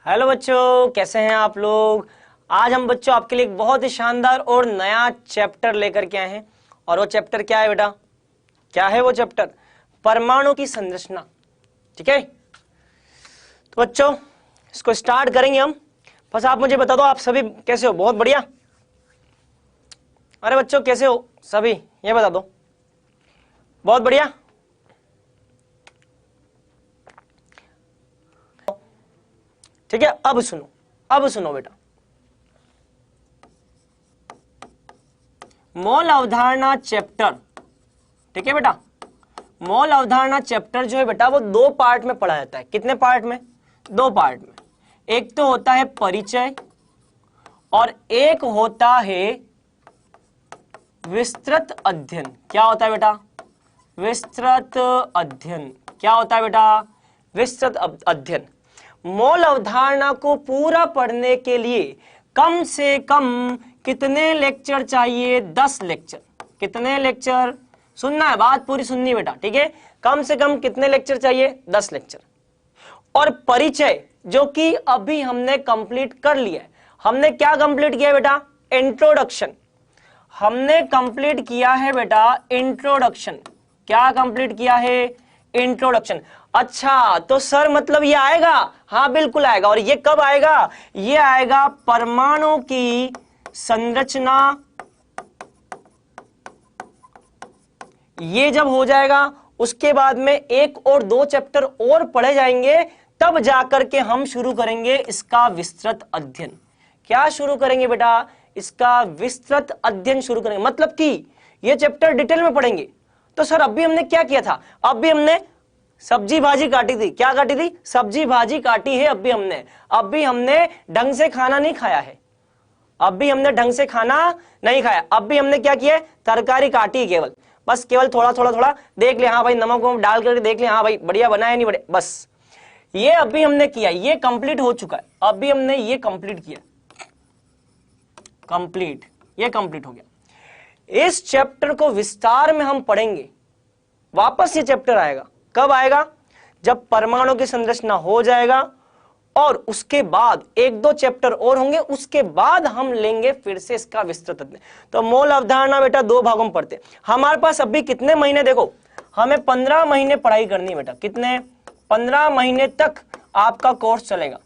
Hello बच्चों, कैसे हैं आप लोग। आज हम बच्चों आपके लिए एक बहुत ही शानदार और नया चैप्टर लेकर के आए हैं। और वो चैप्टर क्या है बेटा? क्या है वो चैप्टर? परमाणु की संरचना। ठीक है, तो बच्चों इसको स्टार्ट करेंगे हम। बस आप मुझे बता दो, आप सभी कैसे हो? बहुत बढ़िया। अरे बच्चों कैसे हो सभी, ये बता दो। बहुत बढ़िया। ठीक है, अब सुनो बेटा। मॉल अवधारणा चैप्टर, ठीक है बेटा। मॉल अवधारणा चैप्टर जो है बेटा वो दो पार्ट में पढ़ा जाता है। कितने पार्ट में? दो पार्ट में। एक तो होता है परिचय और एक होता है विस्तृत अध्ययन। क्या होता है बेटा? विस्तृत अध्ययन। क्या होता है बेटा? विस्तृत अध्ययन। मॉल अवधारणा को पूरा पढ़ने के लिए कम से कम कितने लेक्चर चाहिए? 10 लेक्चर। कितने लेक्चर? सुनना है, बात पूरी सुननी बेटा, ठीक है। कम से कम कितने लेक्चर चाहिए? 10 लेक्चर। और परिचय जो कि अभी हमने कंप्लीट कर लिया है। हमने क्या कंप्लीट किया बेटा? इंट्रोडक्शन। हमने कंप्लीट किया है बेटा इंट्रोडक्शन। क्या कंप्लीट किया है? इंट्रोडक्शन। अच्छा, तो सर मतलब ये आएगा? हाँ बिल्कुल आएगा। और ये कब आएगा? ये आएगा परमाणु की संरचना। ये जब हो जाएगा उसके बाद में एक और दो चैप्टर और पढ़े जाएंगे, तब जाकर के हम शुरू करेंगे इसका विस्तृत अध्ययन। क्या शुरू करेंगे बेटा? इसका विस्तृत अध्ययन शुरू करेंगे। मतलब कि ये चैप्टर डिटेल में पढ़ेंगे। तो सर अभी हमने क्या किया था? अभी हमने सब्जी भाजी काटी थी। क्या काटी थी? सब्जी भाजी काटी है अभी हमने ढंग से खाना नहीं खाया है। अभी हमने ढंग से खाना नहीं खाया। अभी हमने क्या किया? तरकारी काटी केवल। बस केवल थोड़ा देख ले, हाँ भाई नमक वमक डाल करके देख ले, हाँ भाई बढ़िया बना है नहीं बढ़िया, बस ये अभी हमने किया। ये कंप्लीट हो चुका है। अभी हमने ये कंप्लीट किया। कंप्लीट, ये कंप्लीट हो गया। इस चैप्टर को विस्तार में हम पढ़ेंगे। वापस ये चैप्टर आएगा। कब आएगा? जब परमाणु की संरचना हो जाएगा और उसके बाद एक दो चैप्टर और होंगे, उसके बाद हम लेंगे फिर से इसका विस्तृत अध्ययन। तो मॉल अवधारणा बेटा दो भागों में पढ़ते। हमारे पास अभी कितने महीने? देखो हमें 15 महीने पढ़ाई करनी है बेटा। कितने? 15 महीने तक आपका कोर्स चलेगा।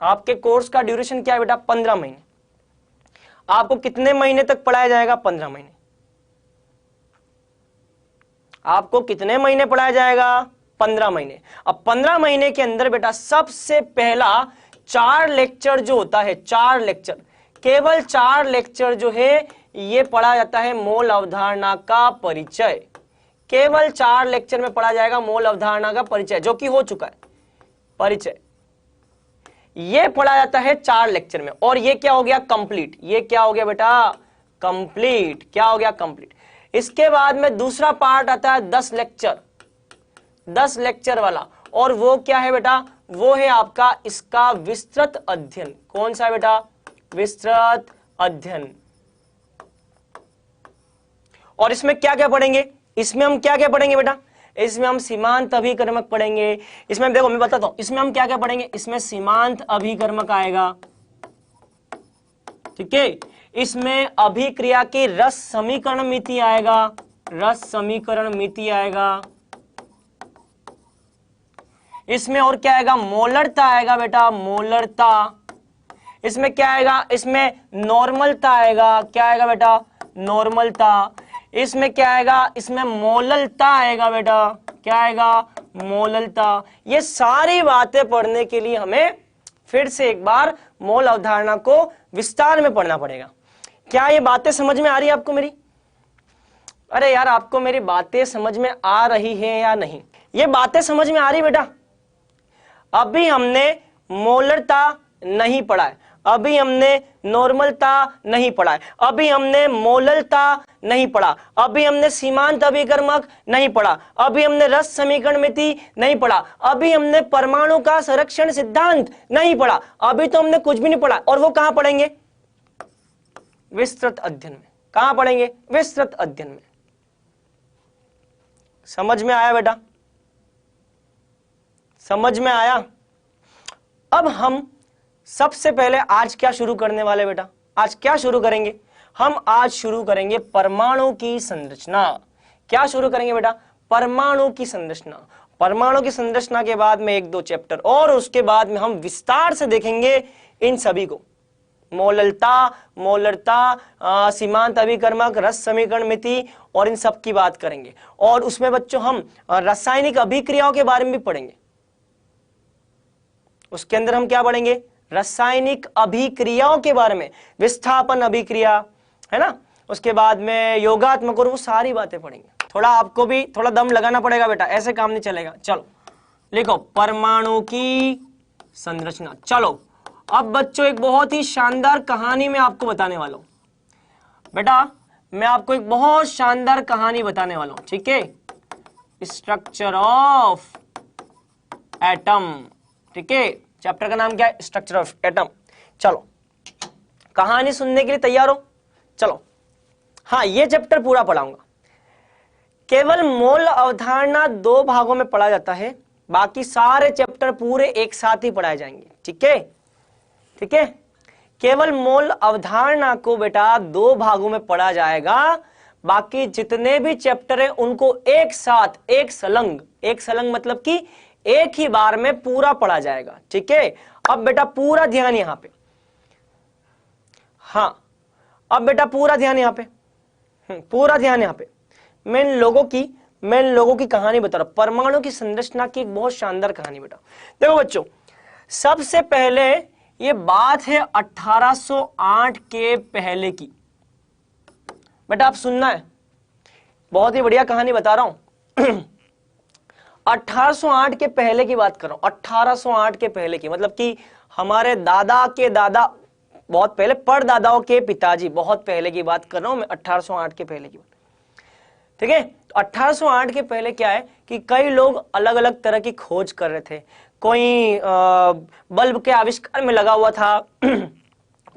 आपके कोर्स का ड्यूरेशन क्या है बेटा? 15 महीने। आपको कितने महीने तक पढ़ाया जाएगा? 15 महीने। आपको कितने महीने पढ़ाया जाएगा? 15 महीने। अब 15 महीने के अंदर बेटा सबसे पहला 4 लेक्चर जो होता है, 4 लेक्चर, केवल 4 लेक्चर जो है ये पढ़ा जाता है मॉल अवधारणा का परिचय। केवल 4 लेक्चर में पढ़ा जाएगा मॉल अवधारणा का परिचय, जो कि हो चुका है। परिचय ये पढ़ा जाता है 4 लेक्चर में। और ये क्या हो गया? कंप्लीट। ये क्या हो गया बेटा? कंप्लीट। क्या हो गया? कंप्लीट। इसके बाद में दूसरा पार्ट आता है 10 लेक्चर, 10 लेक्चर वाला। और वो क्या है बेटा? वो है आपका इसका विस्तृत अध्ययन। कौन सा है बेटा? विस्तृत अध्ययन। और इसमें क्या क्या पढ़ेंगे? इसमें हम क्या क्या पढ़ेंगे बेटा? इसमें हम सीमांत अभिकर्मक पढ़ेंगे। इसमें देखो मैं बताता हूं, इसमें हम क्या क्या पढ़ेंगे। इसमें सीमांत अभिकर्मक आएगा, ठीक है। इसमें अभिक्रिया की रस समीकरण मिति आएगा, रस समीकरण मिति आएगा। इसमें और क्या आएगा? मोलरता आएगा बेटा, मोलरता। इसमें क्या आएगा? इसमें नॉर्मलता आएगा। क्या आएगा बेटा? नॉर्मलता। इसमें क्या आएगा? इसमें मोललता आएगा बेटा। क्या आएगा? मोललता। ये सारी बातें पढ़ने के लिए हमें फिर से एक बार मॉल अवधारणा को विस्तार में पढ़ना पड़ेगा। क्या ये बातें समझ में आ रही है आपको मेरी? अरे यार आपको मेरी बातें समझ में आ रही है या नहीं? ये बातें समझ में आ रही बेटा? अभी हमने मोलरता नहीं पढ़ा है, अभी हमने नॉर्मलता नहीं पढ़ा है, अभी हमने मोललता नहीं पढ़ा, अभी हमने सीमांत अभिकर्मक नहीं पढ़ा, अभी हमने रस समीकरण मिति नहीं पढ़ा, अभी हमने परमाणु का संरक्षण सिद्धांत नहीं पढ़ा। अभी तो हमने कुछ भी नहीं पढ़ा। और वो कहां पढ़ेंगे? विस्तृत अध्ययन में। कहां पढ़ेंगे? विस्तृत अध्ययन में। समझ में आया बेटा? समझ में आया? अब हम सबसे पहले आज क्या शुरू करने वाले बेटा, आज क्या शुरू करेंगे हम, आज शुरू करेंगे परमाणु की संरचना। क्या शुरू करेंगे बेटा, परमाणु की संरचना। परमाणु की संरचना के बाद में 1-2 चैप्टर और उसके बाद में हम विस्तार से देखेंगे इन सभी को, मोलरता, सीमांत अभिकर्मक, रस समीकरण, मिति और इन सब की बात करेंगे। और उसमें बच्चों हम रासायनिक अभिक्रियाओं के बारे में भी पढ़ेंगे। उसके अंदर हम क्या पढ़ेंगे, रासायनिक अभिक्रियाओं के बारे में, विस्थापन अभिक्रिया है ना, उसके बाद में योगात्मक और वो सारी बातें पढ़ेंगे। थोड़ा आपको भी थोड़ा दम लगाना पड़ेगा बेटा, ऐसे काम नहीं चलेगा। चलो लिखो परमाणु की संरचना। चलो अब बच्चों एक बहुत ही शानदार कहानी मैं आपको बताने वाला हूं बेटा, मैं आपको एक बहुत शानदार कहानी बताने वाला हूं, ठीक है। स्ट्रक्चर ऑफ एटम, ठीक है। चैप्टर का नाम क्या है, स्ट्रक्चर ऑफ एटम। चलो कहानी सुनने के लिए तैयार हो, चलो। हाँ ये चैप्टर पूरा पढ़ाऊंगा। केवल मोल अवधारणा 2 भागों में पढ़ा जाता है, बाकी सारे चैप्टर पूरे एक साथ ही पढ़ाए जाएंगे, ठीक है, ठीक है। केवल मोल अवधारणा को बेटा 2 भागों में पढ़ा जाएगा, बाकी जितने भी चैप्टर हैं उनको एक साथ, एक सलंग मतलब कि एक ही बार में पूरा पढ़ा जाएगा, ठीक है। अब बेटा पूरा ध्यान यहां पे, हाँ अब बेटा पूरा ध्यान यहां पे, पूरा ध्यान यहां पे। मैं इन लोगों की कहानी बता रहा हूं, परमाणु की संरचना की एक बहुत शानदार कहानी बेटा। देखो बच्चों, सबसे पहले ये बात है 1808 के पहले की। बेटा आप सुनना है, बहुत ही बढ़िया कहानी बता रहा हूं। 1808 के पहले की बात कर रहा हूं, 1808 के पहले की, मतलब कि हमारे दादा के दादा, बहुत पहले, परदादाओं के पिताजी, बहुत पहले की बात कर रहा हूं मैं, 1808 के पहले की बात, ठीक है। तो 1808 के पहले क्या है कि कई लोग अलग अलग तरह की खोज कर रहे थे। कोई बल्ब के आविष्कार में लगा हुआ था,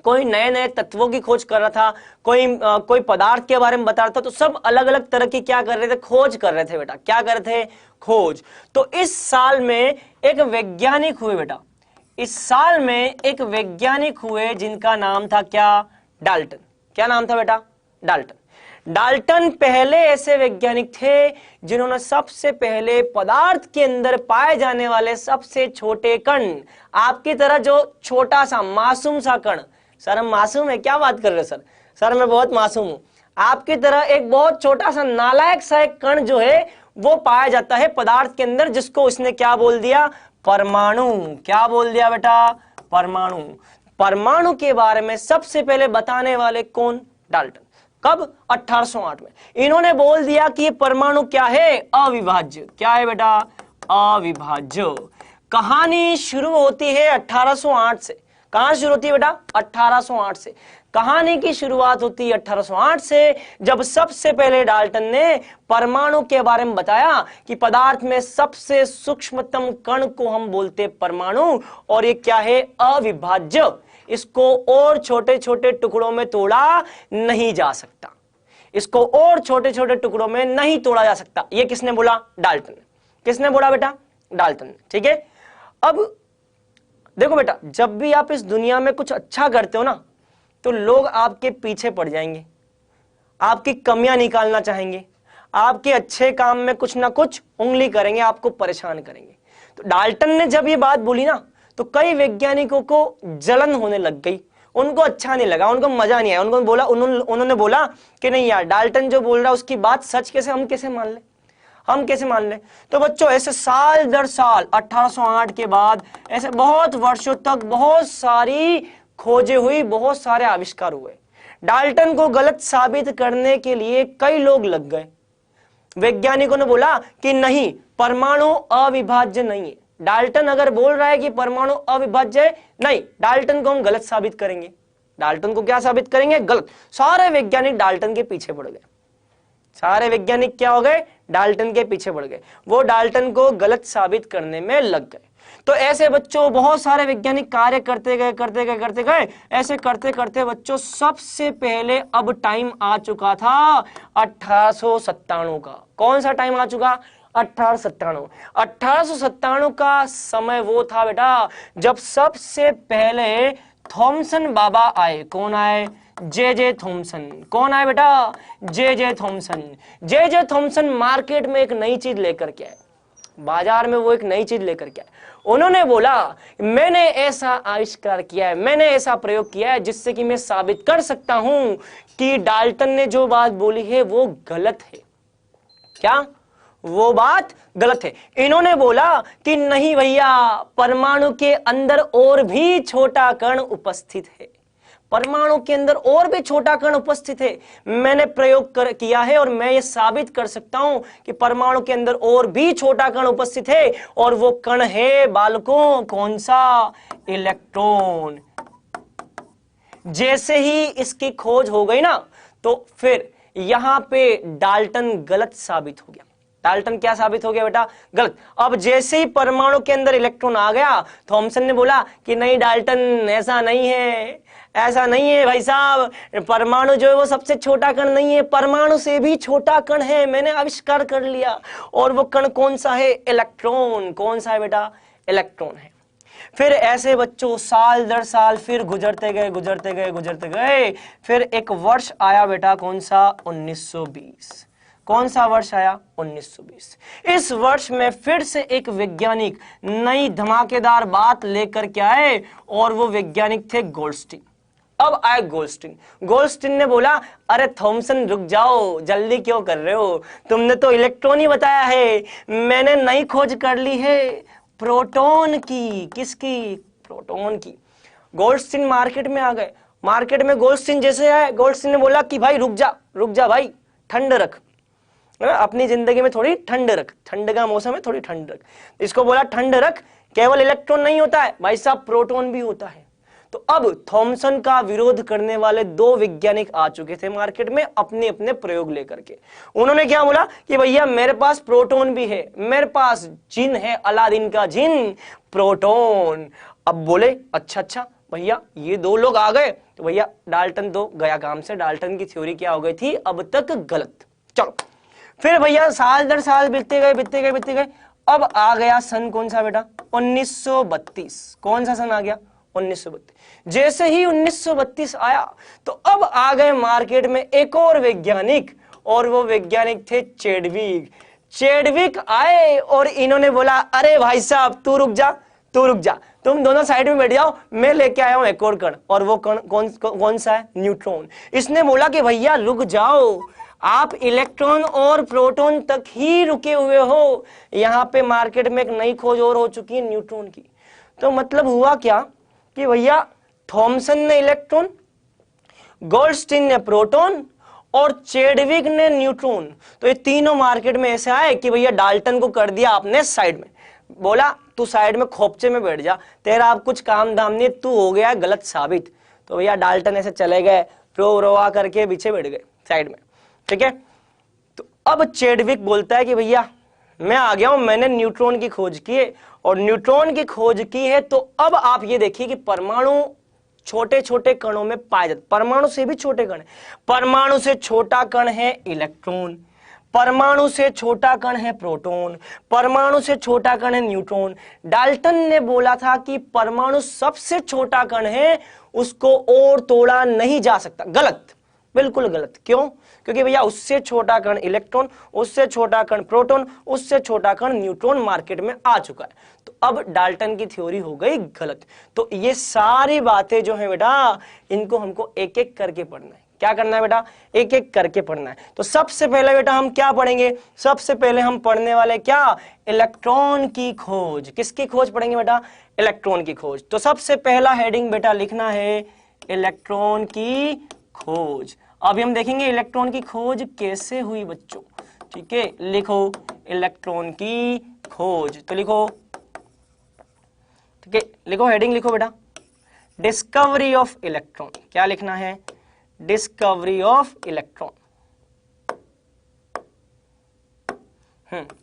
कोई नए नए तत्वों की खोज कर रहा था, कोई पदार्थ के बारे में बता रहा था। तो सब अलग अलग तरह की क्या कर रहे थे, खोज कर रहे थे बेटा। क्या कर रहे थे, खोज। तो इस साल में एक वैज्ञानिक हुए बेटा, इस साल में एक वैज्ञानिक हुए जिनका नाम था क्या, डाल्टन। क्या नाम था बेटा, डाल्टन। डाल्टन पहले ऐसे वैज्ञानिक थे जिन्होंने सबसे पहले पदार्थ के अंदर पाए जाने वाले सबसे छोटे कण, आपकी तरह जो छोटा सा मासूम सा कण, सर हम मासूम है, क्या बात कर रहे हो सर मैं बहुत मासूम हूं, आपकी तरह एक बहुत छोटा सा नालायक सा एक कण जो है वो पाया जाता है पदार्थ के अंदर, जिसको उसने क्या बोल दिया, परमाणु। क्या बोल दिया बेटा, परमाणु। परमाणु के बारे में सबसे पहले बताने वाले कौन, डाल्टन। कब, 1808 में। इन्होंने बोल दिया कि ये परमाणु क्या है, अविभाज्य। क्या है बेटा, अविभाज्य। कहानी शुरू होती है 1808 से। कहां शुरू होती है बेटा, 1808 से। कहानी की शुरुआत होती है 1808 से, जब सबसे पहले डाल्टन ने परमाणु के बारे में बताया कि पदार्थ में सबसे सूक्ष्मतम कण को हम बोलते परमाणु, और ये क्या है, अविभाज्य। इसको और छोटे छोटे टुकड़ों में तोड़ा नहीं जा सकता, इसको और छोटे छोटे टुकड़ों में नहीं तोड़ा जा सकता। ये किसने बोला, डाल्टन ने। किसने बोला बेटा, डाल्टन ने, ठीक है। अब देखो बेटा, जब भी आप इस दुनिया में कुछ अच्छा करते हो ना, तो लोग आपके पीछे पड़ जाएंगे, आपकी कमियां निकालना चाहेंगे, आपके अच्छे काम में कुछ ना कुछ उंगली करेंगे, आपको परेशान करेंगे। तो डाल्टन ने जब ये बात बोली ना, तो कई वैज्ञानिकों को जलन होने लग गई, उनको अच्छा नहीं लगा, उनको मजा नहीं आया। उन्होंने बोला कि नहीं यार, डाल्टन जो बोल रहा है उसकी बात सच कैसे, हम कैसे मान ले। तो बच्चों ऐसे साल दर साल 1808 के बाद ऐसे बहुत वर्षों तक बहुत सारी खोजें हुई, बहुत सारे आविष्कार हुए। डाल्टन को गलत साबित करने के लिए कई लोग लग गए। वैज्ञानिकों ने बोला कि नहीं, परमाणु अविभाज्य नहीं है। डाल्टन अगर बोल रहा है कि परमाणु अविभाज्य है, नहीं, डाल्टन को हम गलत साबित करेंगे। डाल्टन को क्या साबित करेंगे, गलत। सारे वैज्ञानिक डाल्टन के पीछे पड़ गए। सारे वैज्ञानिक क्या हो गए, डाल्टन के पीछे पड़ गए। वो डाल्टन को गलत साबित करने में लग गए। तो ऐसे बच्चों बहुत सारे वैज्ञानिक कार्य करते गए। ऐसे करते करते बच्चों सबसे पहले अब टाइम आ चुका था 1897 का। कौन सा टाइम आ चुका, 1897 का समय वो था बेटा जब सबसे पहले थॉमसन बाबा आए। कौन आए? J Thomson. कौन आए बेटा? J Thomson. J Thomson market में एक नई चीज लेकर के आए, बाजार में वो एक नई चीज लेकर के आए। उन्होंने बोला मैंने ऐसा आविष्कार किया है, मैंने ऐसा प्रयोग किया है जिससे कि मैं साबित कर सकता हूं कि डाल्टन ने जो बात बोली है वो गलत है। क्या? वो बात गलत है। इन्होंने बोला कि नहीं भैया, परमाणु के अंदर और भी छोटा कण उपस्थित है, परमाणु के अंदर और भी छोटा कण उपस्थित है। मैंने प्रयोग किया है और मैं ये साबित कर सकता हूं कि परमाणु के अंदर और भी छोटा कण उपस्थित है, और वो कण है बालकों कौन सा? इलेक्ट्रॉन। जैसे ही इसकी खोज हो गई ना, तो फिर यहां पे डाल्टन गलत साबित हो गया। डाल्टन क्या साबित हो गया बेटा? गलत। अब जैसे ही परमाणु के अंदर इलेक्ट्रॉन आ गया, थॉमसन ने बोला कि नहीं डाल्टन, ऐसा नहीं है, ऐसा नहीं है भाई साहब, परमाणु जो है वो सबसे छोटा कण नहीं है, परमाणु से भी छोटा कण है, मैंने आविष्कार कर लिया। और वो कण कौन सा है? इलेक्ट्रॉन। कौन सा है बेटा? इलेक्ट्रॉन है। फिर ऐसे बच्चों साल दर साल फिर गुजरते गए, गुजरते गए, गुजरते गए। फिर एक वर्ष आया बेटा, कौन सा? 1920। कौन सा वर्ष आया? 1920। इस वर्ष में फिर से एक वैज्ञानिक नई धमाकेदार बात लेकर के आए, और वो वैज्ञानिक थे गोल्डस्टीन। अब आए गोल्डस्टीन। गोल्डस्टीन ने बोला अरे थॉमसन रुक जाओ, जल्दी क्यों कर रहे हो, तुमने तो इलेक्ट्रॉन ही बताया है, मैंने नई खोज कर ली है प्रोटॉन की। किसकी? प्रोटॉन की। गोल्डस्टीन मार्केट में आ गए। मार्केट में गोल्डस्टीन जैसे आए, गोल्डस्टीन ने बोला कि भाई रुक जा, रुक जा भाई, ठंड रख, अपनी जिंदगी में थोड़ी ठंड रख, ठंड का मौसम है, थोड़ी ठंड रख। इसको बोला ठंड रख, केवल इलेक्ट्रॉन नहीं होता है भाई साहब, प्रोटॉन भी होता है। तो अब थॉमसन का विरोध करने वाले दो वैज्ञानिक आ चुके थे मार्केट में अपने अपने प्रयोग लेकर के। उन्होंने क्या बोला कि भैया मेरे पास प्रोटॉन भी है, मेरे पास जिन है, अलादीन का जिन, प्रोटॉन। अब बोले अच्छा भैया ये दो लोग आ गए, तो भैया डाल्टन तो गया काम से, डाल्टन की थ्योरी क्या हो गई थी अब तक? गलत। चलो फिर भैया साल दर साल बीतते गए, बीतते गए, बीतते गए। अब आ गया सन कौन सा बेटा? 1932। कौन सा सन आ गया? 1932। जैसे ही 1932 आया, तो अब आ गए मार्केट में एक और वैज्ञानिक, और वो वैज्ञानिक थे चैडविक। चैडविक आए और इन्होंने बोला अरे भाई साहब तू रुक जा, तू रुक जा, तुम दोनों साइड में बैठ जाओ, मैं लेके आया हूं एक और कण। और वो कण कौन सा है? न्यूट्रॉन। इसने बोला कि भैया रुक जाओ, आप इलेक्ट्रॉन और प्रोटॉन तक ही रुके हुए हो, यहां पे मार्केट में एक नई खोज और हो चुकी है न्यूट्रॉन की। तो मतलब हुआ क्या कि भैया थॉमसन ने इलेक्ट्रॉन, गोल्डस्टीन ने प्रोटॉन और चैडविक ने न्यूट्रॉन। तो ये तीनों मार्केट में ऐसे आए कि भैया डाल्टन को कर दिया आपने साइड में, बोला तू साइड में खोपचे में बैठ जा, तेरा अब कुछ काम धाम नहीं, तू हो गया गलत साबित। तो भैया डाल्टन ऐसे चले गए, रो रोआ करके पीछे बैठ गए साइड में। ठीक है, तो अब चैडविक बोलता है कि भैया मैं आ गया हूं, मैंने न्यूट्रॉन की खोज की है, और न्यूट्रॉन की खोज की है तो अब आप ये देखिए कि परमाणु छोटे छोटे कणों में पाए जाते, परमाणु से भी छोटे कण है। परमाणु से छोटा कण है इलेक्ट्रॉन, परमाणु से छोटा कण है प्रोटॉन, परमाणु से छोटा कण है न्यूट्रॉन। डाल्टन ने बोला था कि परमाणु सबसे छोटा कण है, उसको और तोड़ा नहीं जा सकता। गलत, बिल्कुल गलत। क्यों? क्योंकि भैया उससे छोटा कण इलेक्ट्रॉन, उससे छोटा कण प्रोटॉन, उससे छोटा कण न्यूट्रॉन मार्केट में आ चुका है। तो अब डाल्टन की थ्योरी हो गई गलत। तो ये सारी बातें जो है बेटा, इनको हमको एक एक करके पढ़ना है। क्या करना है बेटा? एक एक करके पढ़ना है। तो सबसे पहले बेटा हम क्या पढ़ेंगे? सबसे पहले हम पढ़ने वाले क्या? इलेक्ट्रॉन की खोज। किसकी खोज पढ़ेंगे बेटा? इलेक्ट्रॉन की खोज। तो सबसे पहला हेडिंग बेटा लिखना है इलेक्ट्रॉन की खोज। अभी हम देखेंगे इलेक्ट्रॉन की खोज कैसे हुई बच्चों। ठीक है, लिखो इलेक्ट्रॉन की खोज। तो लिखो, ठीक है, लिखो हेडिंग लिखो बेटा, डिस्कवरी ऑफ इलेक्ट्रॉन। क्या लिखना है? Discovery of electron.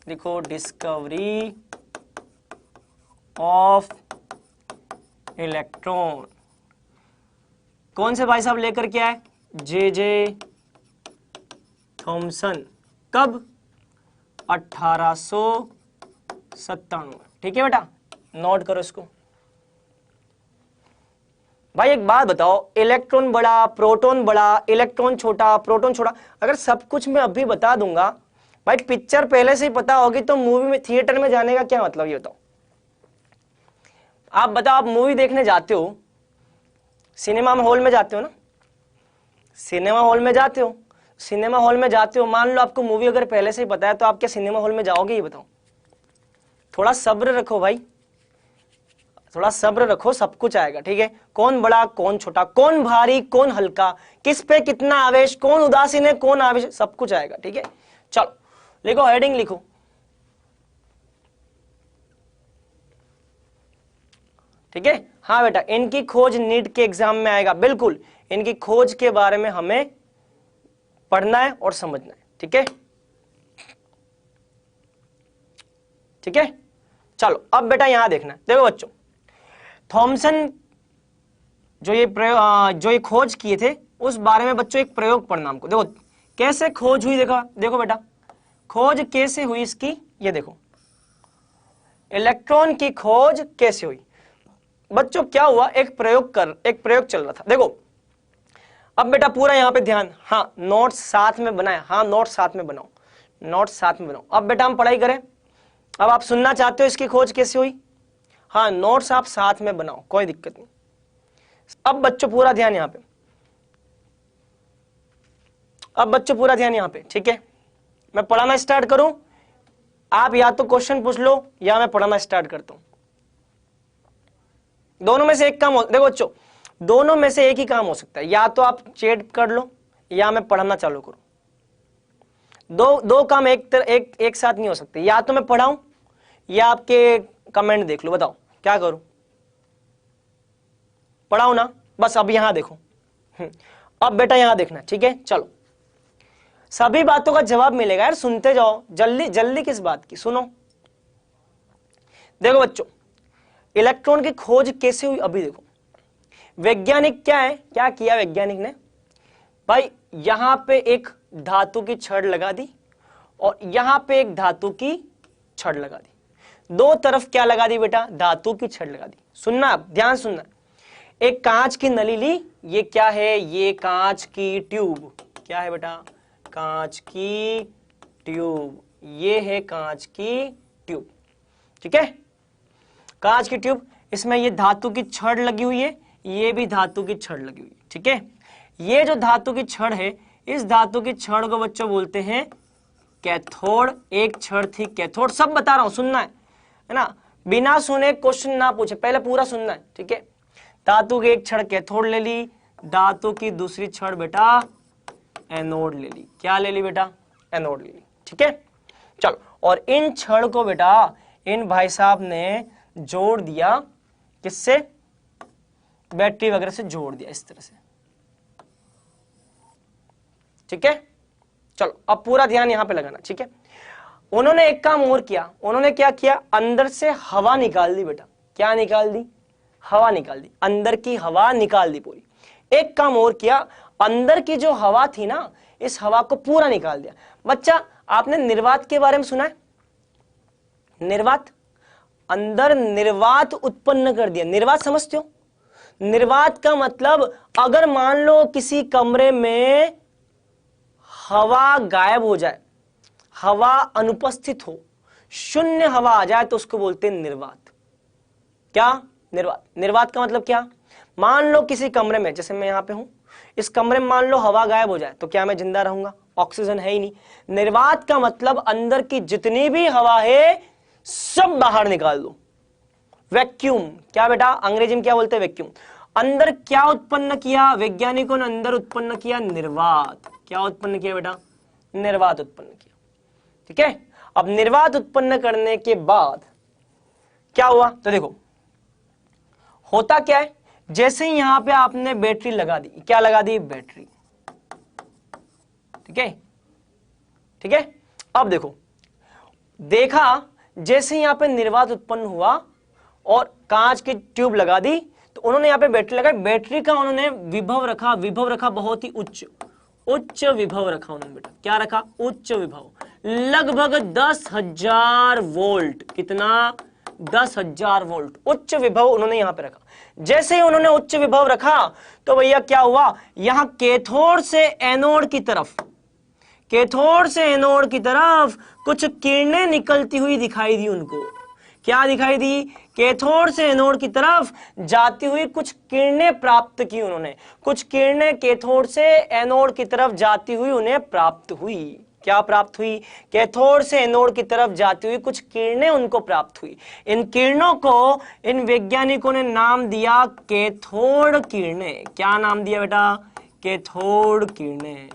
लिखो डिस्कवरी ऑफ इलेक्ट्रॉन। कौन से भाई साहब लेकर के आए? J Thomson. कब? 1897। ठीक है बेटा, नोट करो इसको। भाई एक बात बताओ, इलेक्ट्रॉन बड़ा, प्रोटॉन बड़ा, इलेक्ट्रॉन छोटा, प्रोटॉन छोटा, अगर सब कुछ मैं अभी बता दूंगा, भाई पिक्चर पहले से ही पता होगी तो मूवी में, थिएटर में जाने का क्या मतलब, ये बताओ। आप बताओ, आप मूवी देखने जाते हो, सिनेमा हॉल में जाते हो ना, सिनेमा हॉल में जाते हो, सिनेमा हॉल में जाते हो, मान लो आपको मूवी अगर पहले से ही पता है तो आप क्या सिनेमा हॉल में जाओगे, ये बताओ। थोड़ा सब्र रखो भाई, थोड़ा सब्र रखो, सब कुछ आएगा। ठीक है, कौन बड़ा कौन छोटा, कौन भारी कौन हल्का, किस पे कितना आवेश, कौन उदासीन है कौन आवेश, सब कुछ आएगा। ठीक है, चलो लिखो, हेडिंग लिखो। ठीक है, हाँ बेटा, इनकी खोज नीट के एग्जाम में आएगा, बिल्कुल इनकी खोज के बारे में हमें पढ़ना है और समझना है। ठीक है, ठीक है, चलो अब बेटा यहां देखना, देखो बच्चों, थॉमसन जो ये खोज किए थे उस बारे में बच्चों एक प्रयोग पढ़ना हमको। देखो कैसे खोज हुई, देखो बेटा खोज कैसे हुई इसकी, ये देखो इलेक्ट्रॉन की खोज कैसे हुई। बच्चों क्या हुआ, एक प्रयोग चल रहा था। देखो अब बेटा पूरा यहां पे ध्यान, हाँ नोट्स साथ में बनाए, हाँ नोट्स साथ में बनाओ, नोट्स साथ में बनाओ। अब बेटा हम पढ़ाई करें, अब आप सुनना चाहते हो इसकी खोज कैसे हुई, हाँ नोट्स आप साथ में बनाओ, कोई दिक्कत नहीं। अब बच्चों पूरा ध्यान यहां पे, अब बच्चों पूरा ध्यान यहां पे। ठीक है, मैं पढ़ाना स्टार्ट करूं, आप या तो क्वेश्चन पूछ लो या मैं पढ़ाना स्टार्ट करता हूं, दोनों में से एक काम हो, देखो बच्चों दोनों में से एक ही काम हो सकता है, या तो आप चैट कर लो या मैं पढ़ाना चालू करूं। दो काम एक साथ नहीं हो सकते, या तो मैं पढ़ाऊं या आपके कमेंट देख लो, बताओ क्या करूं, पढ़ाओ ना, बस अब यहां देखो। अब बेटा यहां देखना, ठीक है, चलो सभी बातों का जवाब मिलेगा यार, सुनते जाओ, जल्दी जल्दी किस बात की, सुनो। देखो बच्चों इलेक्ट्रॉन की खोज कैसे हुई, अभी देखो वैज्ञानिक क्या किया वैज्ञानिक ने, भाई यहां पे एक धातु की छड़ लगा दी और यहां पे एक धातु की छड़ लगा दी, दो तरफ क्या लगा दी बेटा, धातु की छड़ लगा दी। सुनना, ध्यान सुनना, एक कांच की नली ली, ये क्या है, ये कांच की ट्यूब, क्या है बेटा, कांच की ट्यूब, ये है कांच की ट्यूब। ठीक है, कांच की ट्यूब, इसमें ये धातु की छड़ लगी हुई है, ये भी धातु की छड़ लगी हुई है। ठीक है, ये जो धातु की छड़ है, इस धातु की छड़ को बच्चों बोलते हैं कैथोड, एक छड़ थी कैथोड, सब बता रहा हूं, सुनना है ना, बिना सुने क्वेश्चन ना पूछे, पहले पूरा सुनना है। ठीक है, धातु की एक छड़ कैथोड ले ली, धातु की दूसरी छड़ बेटा एनोड ले ली, क्या ले ली बेटा, एनोड ले ली। ठीक है, चलो और इन छड़ को बेटा इन भाई साहब ने जोड़ दिया, किससे, बैटरी वगैरह से जोड़ दिया इस तरह से। ठीक है, चलो अब पूरा ध्यान यहां पे लगाना। ठीक है, उन्होंने एक काम और किया, उन्होंने क्या किया, अंदर से हवा निकाल दी बेटा, क्या निकाल दी, हवा निकाल दी, अंदर की हवा निकाल दी पूरी। एक काम और किया, अंदर की जो हवा थी ना, इस हवा को पूरा निकाल दिया। बच्चा आपने निर्वात के बारे में सुना है, निर्वात, अंदर निर्वात उत्पन्न कर दिया, निर्वात समझते हो, निर्वात का मतलब अगर मान लो किसी कमरे में हवा गायब हो जाए, हवा अनुपस्थित हो, शून्य हवा आ जाए तो उसको बोलते हैं निर्वात। क्या, निर्वात, निर्वात का मतलब क्या, मान लो किसी कमरे में, जैसे मैं यहां पे हूं, इस कमरे में मान लो हवा गायब हो जाए तो क्या मैं जिंदा रहूंगा, ऑक्सीजन है ही नहीं। निर्वात का मतलब अंदर की जितनी भी हवा है सब बाहर निकाल दो, वैक्यूम, क्या बेटा अंग्रेजी में क्या बोलते हैं, वैक्यूम। अंदर क्या उत्पन्न किया वैज्ञानिकों ने, अंदर उत्पन्न किया निर्वात, क्या उत्पन्न किया बेटा, निर्वात उत्पन्न किया। ठीक है, अब निर्वात उत्पन्न करने के बाद क्या हुआ, तो देखो होता क्या है, जैसे ही यहां पे आपने बैटरी लगा दी, क्या लगा दी, बैटरी। ठीक है, ठीक है, अब देखो देखा, जैसे यहां पे निर्वात उत्पन्न हुआ और कांच की ट्यूब लगा दी, तो उन्होंने यहां पे बैटरी लगाई, बैटरी का उन्होंने विभव रखा, विभव रखा बहुत ही उच्च, उच्च विभव रखा उन्होंने बेटा, क्या रखा, उच्च विभव। लगभग 10,000 वोल्ट। कितना? 10,000 वोल्ट उच्च विभव उन्होंने यहां पे रखा। जैसे ही उन्होंने उच्च विभव रखा तो भैया क्या हुआ, यहां कैथोड से एनोड की तरफ, कैथोड से एनोड की तरफ कुछ किरणें निकलती हुई दिखाई दी उनको। क्या दिखाई दी? कैथोड से एनोड की तरफ जाती हुई कुछ किरणें प्राप्त की उन्होंने। कुछ किरणें कैथोड से एनोड की तरफ जाती हुई उन्हें प्राप्त हुई। क्या प्राप्त हुई? कैथोड से एनोड की तरफ जाती हुई कुछ किरणें उनको प्राप्त हुई। इन किरणों को इन वैज्ञानिकों ने नाम दिया कैथोड किरणें। क्या नाम दिया बेटा? कैथोड किरणें।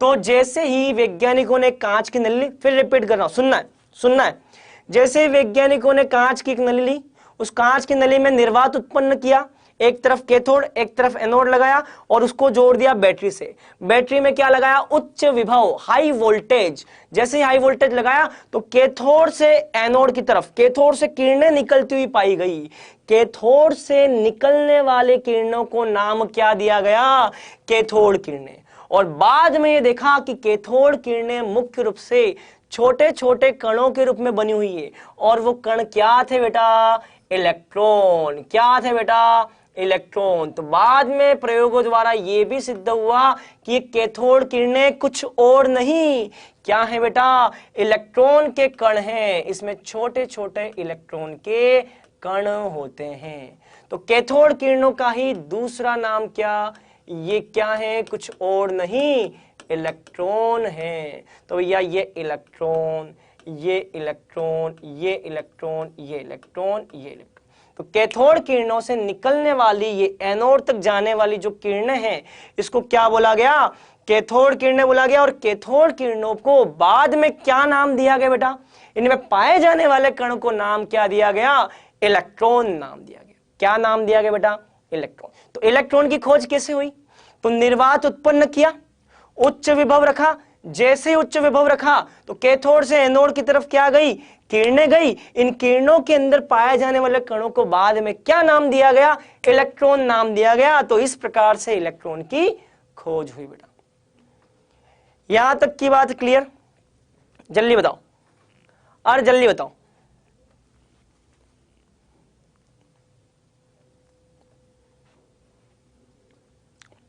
तो जैसे ही वैज्ञानिकों ने कांच की नली, फिर रिपीट कर रहा हूं, सुनना है, सुनना है। जैसे वैज्ञानिकों ने कांच की एक नली ली, उस कांच की नली में निर्वात उत्पन्न किया, एक तरफ कैथोड एक तरफ एनोड लगाया और उसको जोड़ दिया बैटरी से। बैटरी में क्या लगाया? उच्च विभव, हाई वोल्टेज। जैसे ही हाई वोल्टेज लगाया तो कैथोड से एनोड की तरफ, कैथोड से किरणें निकलती हुई पाई गई। कैथोड से निकलने वाले किरणों को नाम क्या दिया गया? कैथोड किरणें। और बाद में ये देखा कि कैथोड किरणें मुख्य रूप से छोटे छोटे कणों के रूप में बनी हुई है। और वो कण क्या थे बेटा? इलेक्ट्रॉन। क्या थे बेटा? इलेक्ट्रॉन। तो बाद में प्रयोगों द्वारा यह भी सिद्ध हुआ कि ये कैथोड किरणें कुछ और नहीं, क्या है बेटा? इलेक्ट्रॉन के कण हैं। इसमें छोटे छोटे इलेक्ट्रॉन के कण होते हैं। तो कैथोड किरणों का ही दूसरा नाम क्या? ये क्या है? कुछ और नहीं, इलेक्ट्रॉन है। तो भैया ये इलेक्ट्रॉन, ये इलेक्ट्रॉन, ये इलेक्ट्रॉन, ये इलेक्ट्रॉन, ये इलेक्ट्रॉन। तो कैथोड किरणों से निकलने वाली ये एनोड तक जाने वाली जो किरणें हैं, इसको क्या बोला गया? कैथोड किरणें बोला गया। और कैथोड किरणों को बाद में क्या नाम दिया गया बेटा? इनमें पाए जाने वाले कण को नाम क्या दिया गया? इलेक्ट्रॉन नाम दिया गया। क्या नाम दिया गया बेटा? इलेक्ट्रॉन। तो इलेक्ट्रॉन की खोज कैसे हुई? तो निर्वात उत्पन्न किया, उच्च विभव रखा। जैसे ही उच्च विभव रखा तो कैथोड से एनोड की तरफ क्या गई? किरणें गई। इन किरणों के अंदर पाए जाने वाले कणों को बाद में क्या नाम दिया गया? इलेक्ट्रॉन नाम दिया गया। तो इस प्रकार से इलेक्ट्रॉन की खोज हुई बेटा। यहां तक की बात क्लियर? जल्दी बताओ, और जल्दी बताओ।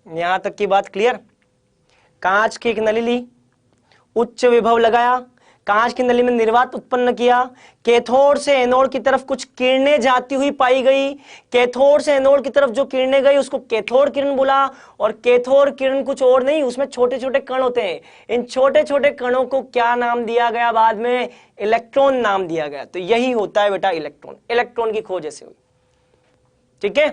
यहां तक की बात क्लियर? कांच की एक नली ली, उच्च विभव लगाया, कांच की नली में निर्वात उत्पन्न किया, कैथोड से एनोड की तरफ कुछ किरणें जाती हुई पाई गई। कैथोड से एनोड की तरफ जो किरणें गई उसको कैथोड किरण बोला। और कैथोड किरण कुछ और नहीं, उसमें छोटे छोटे कण होते हैं। इन छोटे छोटे कणों को क्या नाम दिया गया? बाद में इलेक्ट्रॉन नाम दिया गया। तो यही होता है बेटा इलेक्ट्रॉन। इलेक्ट्रॉन की खोज ऐसे हुई। ठीक है,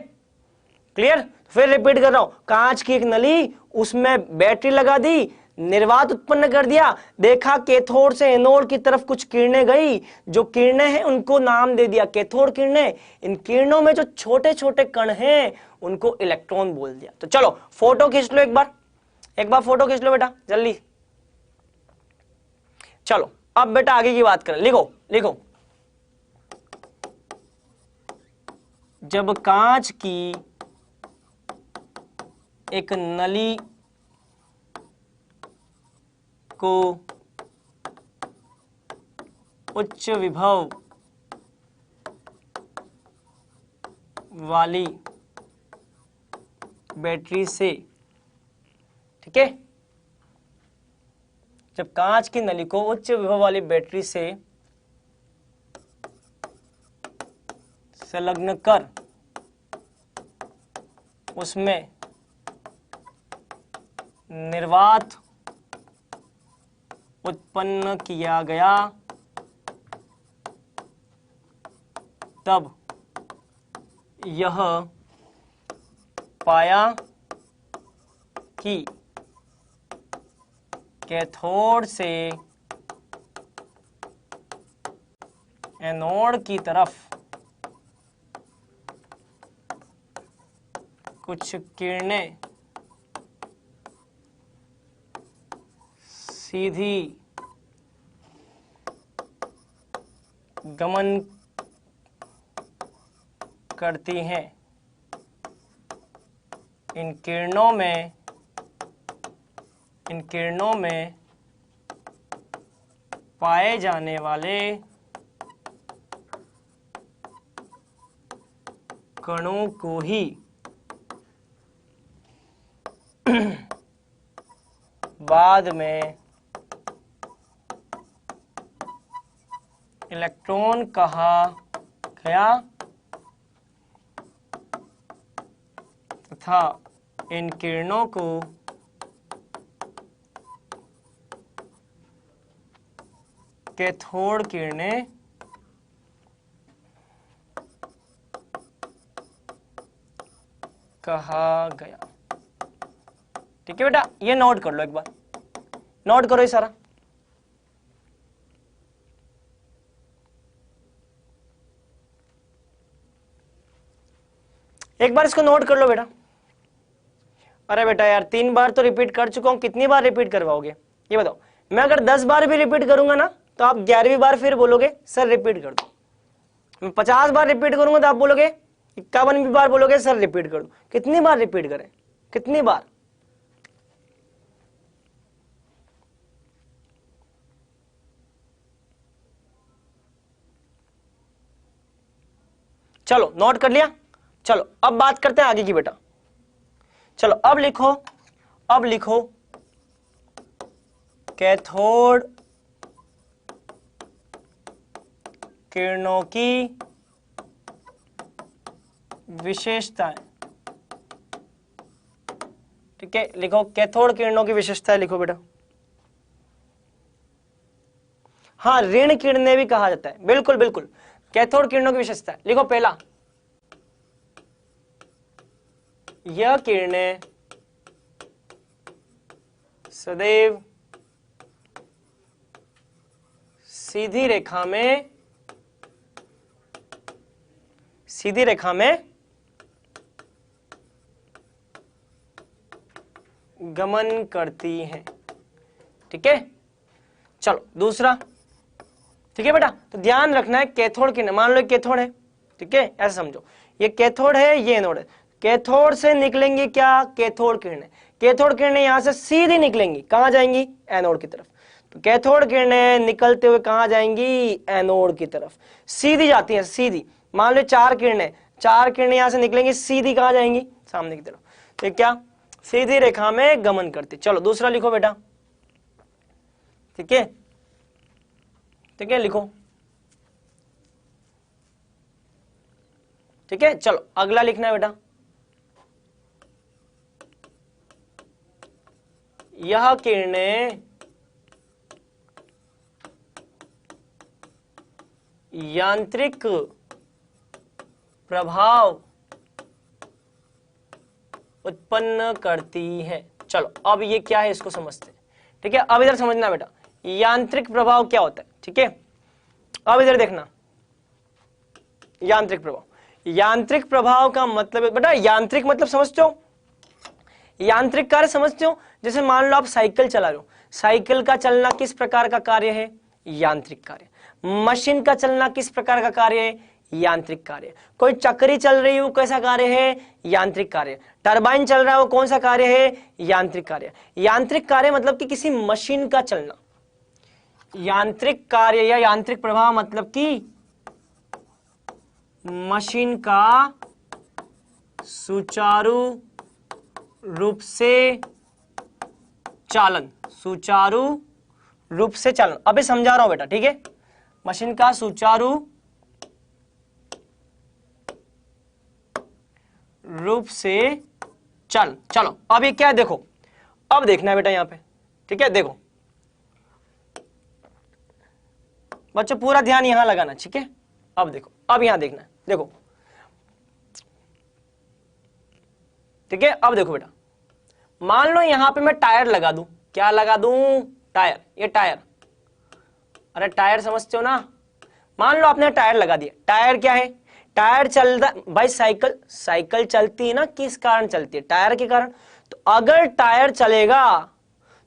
क्लियर? फिर रिपीट कर रहा हूं, कांच की एक नली, उसमें बैटरी लगा दी, निर्वात उत्पन्न कर दिया, देखा कैथोड से एनोड की तरफ कुछ किरणें गई, जो किरणें हैं उनको नाम दे दिया कैथोड किरणें। इन किरणों में जो छोटे छोटे कण हैं उनको इलेक्ट्रॉन बोल दिया। तो चलो फोटो खींच लो, एक बार फोटो खींच लो बेटा जल्दी। चलो अब बेटा आगे की बात करें। लिखो लिखो, जब कांच की एक नली को उच्च विभव वाली बैटरी से, ठीक है, जब कांच की नली को उच्च विभव वाली बैटरी से संलग्न कर उसमें निर्वात उत्पन्न किया गया, तब यह पाया कि कैथोड से एनोड की तरफ कुछ किरणें सीधी गमन करती हैं। इन किरणों में पाए जाने वाले कणों को ही बाद में इलेक्ट्रॉन कहा गया तथा इन किरणों को कैथोड किरणें कहा गया। ठीक है बेटा, ये नोट कर लो, एक बार नोट करो ये सारा। एक बार इसको नोट कर लो बेटा। अरे बेटा यार 3 बार तो रिपीट कर चुका हूं, कितनी बार रिपीट करवाओगे ये बताओ। मैं अगर 10 बार भी रिपीट करूंगा ना तो आप 11वीं बार फिर बोलोगे सर रिपीट कर दो। मैं 50 बार रिपीट करूंगा तो आप बोलोगे 51वीं बार बोलोगे सर रिपीट कर दो। कितनी बार रिपीट करें, कितनी बार? चलो नोट कर लिया। चलो अब बात करते हैं आगे की बेटा। चलो अब लिखो कैथोड किरणों की विशेषताएं। ठीक है, लिखो कैथोड किरणों की विशेषताएं लिखो बेटा। हाँ, ऋण किरणें भी कहा जाता है, बिल्कुल बिल्कुल। कैथोड किरणों की विशेषता लिखो। पहला, यह किरणें सदैव सीधी रेखा में गमन करती हैं। ठीक है, चलो दूसरा। ठीक है बेटा, तो ध्यान रखना है कैथोड किरणें, मान लो कैथोड है, ठीक है, ऐसे समझो ये कैथोड है, ये एनोड है। कैथोड से निकलेंगी क्या? कैथोड किरणें। कैथोड किरणें यहां से सीधी निकलेंगी, कहां जाएंगी? एनोड की तरफ। तो कैथोड किरणें निकलते हुए कहां जाएंगी? एनोड की तरफ, सीधी जाती हैं, सीधी। मान लो 4 किरणें, 4 किरणें यहां से निकलेंगी, सीधी कहां जाएंगी? सामने की तरफ। तो क्या? सीधी रेखा में गमन करती। चलो दूसरा लिखो बेटा। ठीक है, ठीक है, लिखो। ठीक है, चलो अगला लिखना है बेटा। यह किरणें यांत्रिक प्रभाव उत्पन्न करती है। चलो अब ये क्या है इसको समझते हैं। ठीक है, अब इधर समझना बेटा, यांत्रिक प्रभाव क्या होता है। ठीक है, अब इधर देखना, यांत्रिक प्रभाव। यांत्रिक प्रभाव का मतलब बेटा, यांत्रिक मतलब समझते हो? यांत्रिक कार्य समझते हो? जैसे मान लो आप साइकिल चला रहे हो, साइकिल का चलना किस प्रकार का कार्य है? यांत्रिक कार्य। मशीन का चलना किस प्रकार का कार्य है? यांत्रिक कार्य। कोई चक्री चल रही है वो कैसा कार्य है? यांत्रिक कार्य। टरबाइन चल रहा है वो कौन सा कार्य है? यांत्रिक कार्य। यांत्रिक कार्य मतलब कि किसी मशीन का चलना। यांत्रिक कार्य या यांत्रिक प्रभाव मतलब कि मशीन का सुचारू रूप से चालन, सुचारू रूप से चालन। अभी समझा रहा हूं बेटा, ठीक है। मशीन का सुचारू रूप से चल। चलो अब ये क्या है देखो, अब देखना है बेटा यहां पे। ठीक है, देखो बच्चों पूरा ध्यान यहां लगाना। ठीक है, अब देखो, अब यहां देखना है, देखो। ठीक है, अब देखो बेटा, मान लो यहां पे मैं टायर लगा दूं। क्या लगा दूं? टायर। ये टायर, अरे टायर समझते हो ना? मान लो आपने टायर लगा दिया। टायर क्या है? टायर चलता भाई, साइकिल चलती है ना, किस कारण चलती है? टायर के कारण। तो अगर टायर चलेगा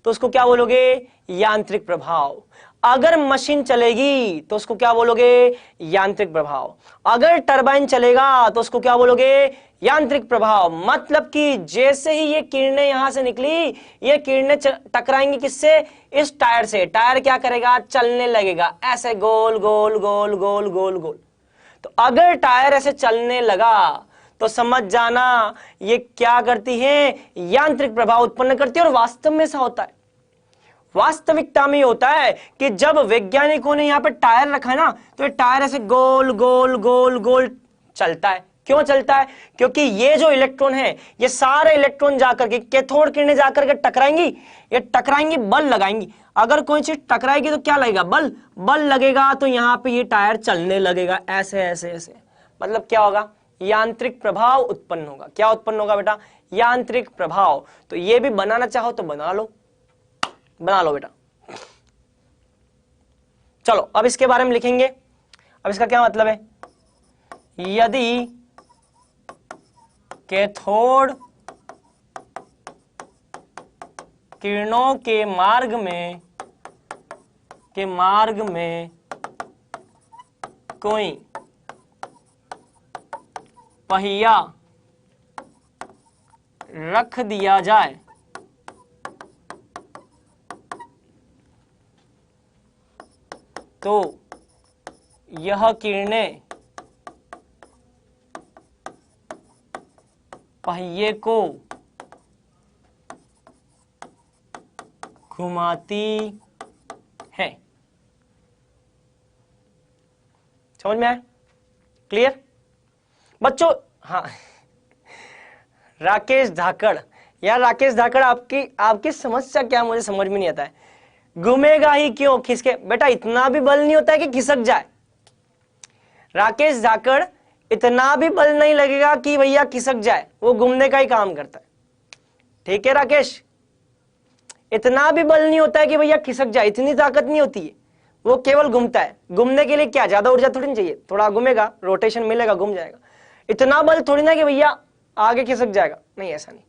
तो उसको क्या बोलोगे? यांत्रिक प्रभाव। अगर मशीन चलेगी तो उसको क्या बोलोगे? यांत्रिक प्रभाव। अगर टरबाइन चलेगा तो उसको क्या बोलोगे? यांत्रिक प्रभाव। मतलब कि जैसे ही ये किरणें यहां से निकली, ये किरणें टकराएंगी किससे? इस टायर से। टायर क्या करेगा? चलने लगेगा ऐसे गोल गोल गोल गोल गोल गोल। तो अगर टायर ऐसे चलने लगा तो समझ जाना ये क्या करती है? यांत्रिक प्रभाव उत्पन्न करती है। और वास्तव में ऐसा होता है, वास्तविकता में होता है कि जब वैज्ञानिकों ने यहां पे टायर रखा है ना, तो ये टायर ऐसे गोल गोल गोल गोल चलता है। क्यों चलता है? क्योंकि ये जो इलेक्ट्रॉन है, ये सारे इलेक्ट्रॉन जाकर के कैथोड किरणें जाकर के टकराएंगी, ये टकराएंगी, बल लगाएंगी। अगर कोई चीज टकराएगी तो क्या लगेगा? बल। बल लगेगा तो यहां पे ये टायर चलने लगेगा ऐसे ऐसे ऐसे। मतलब क्या होगा? यांत्रिक प्रभाव उत्पन्न होगा। क्या उत्पन्न होगा बेटा? यांत्रिक प्रभाव। तो ये भी बनाना चाहो तो बना लो, बना लो बेटा। चलो अब इसके बारे में लिखेंगे। अब इसका क्या मतलब है? यदि कैथोड किरणों के मार्ग में कोई पहिया रख दिया जाए तो यह किरणें पहिए को घुमाती है। समझ में आया? क्लियर बच्चों? हाँ राकेश धाकड़, यार राकेश धाकड़, आपकी समस्या क्या मुझे समझ में नहीं आता है। घूमेगा ही क्यों? खिसके? बेटा इतना भी बल नहीं होता है कि खिसक जाए। राकेश धाकड़, इतना भी बल नहीं लगेगा कि भैया खिसक जाए, वो घूमने का ही काम करता है। ठीक है राकेश, इतना भी बल नहीं होता है कि भैया खिसक जाए, इतनी ताकत नहीं होती है, वो केवल घूमता है। घूमने के लिए क्या ज्यादा ऊर्जा थोड़ी नहीं चाहिए, थोड़ा घूमेगा, रोटेशन मिलेगा, घूम जाएगा। इतना बल थोड़ी ना कि भैया आगे खिसक जाएगा, नहीं ऐसा नहीं।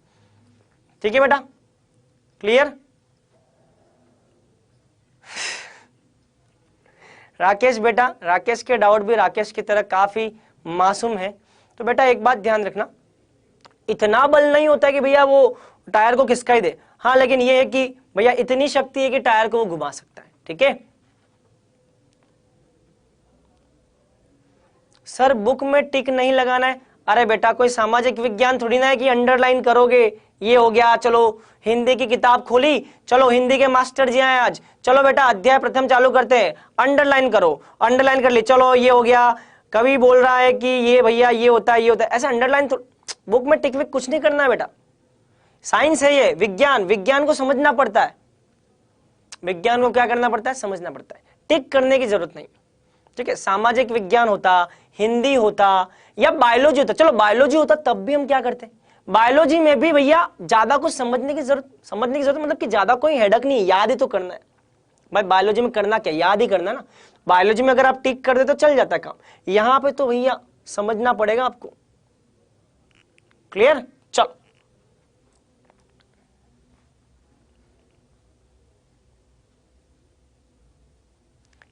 ठीक है बेटा, क्लियर? राकेश बेटा, राकेश के डाउट भी राकेश की तरह काफी मासूम है। तो बेटा एक बात ध्यान रखना, इतना बल नहीं होता है कि भैया वो टायर को खिसका ही दे। हाँ लेकिन ये है कि भैया इतनी शक्ति है कि टायर को वो घुमा सकता है। ठीक है सर, बुक में टिक नहीं लगाना है। अरे बेटा कोई सामाजिक विज्ञान थोड़ी ना है कि अंडरलाइन करोगे। ये हो गया, चलो हिंदी की किताब खोली, चलो हिंदी के मास्टर जी आए आज, चलो बेटा अध्याय प्रथम चालू करते हैं, अंडरलाइन करो, अंडरलाइन कर ली, चलो ये हो गया। कवि बोल रहा है कि ये भैया ये होता है, ये होता है, ऐसे अंडरलाइन तो बुक में टिक विक कुछ नहीं करना है बेटा। साइंस है ये, विज्ञान, विज्ञान को समझना पड़ता है। विज्ञान को क्या करना पड़ता है? समझना पड़ता है, टिक करने की जरूरत नहीं। ठीक है, सामाजिक विज्ञान होता, हिंदी होता या बायोलॉजी होता, चलो बायोलॉजी होता तब भी हम क्या करते, बायोलॉजी में भी भैया ज्यादा कुछ समझने की जरूरत मतलब कि ज्यादा कोई हेडक नहीं, याद ही तो करना है भाई। बायोलॉजी में करना क्या? याद ही करना ना। बायोलॉजी में अगर आप टिक कर दे तो चल जाता है काम। यहां पे तो भैया समझना पड़ेगा आपको। क्लियर? चलो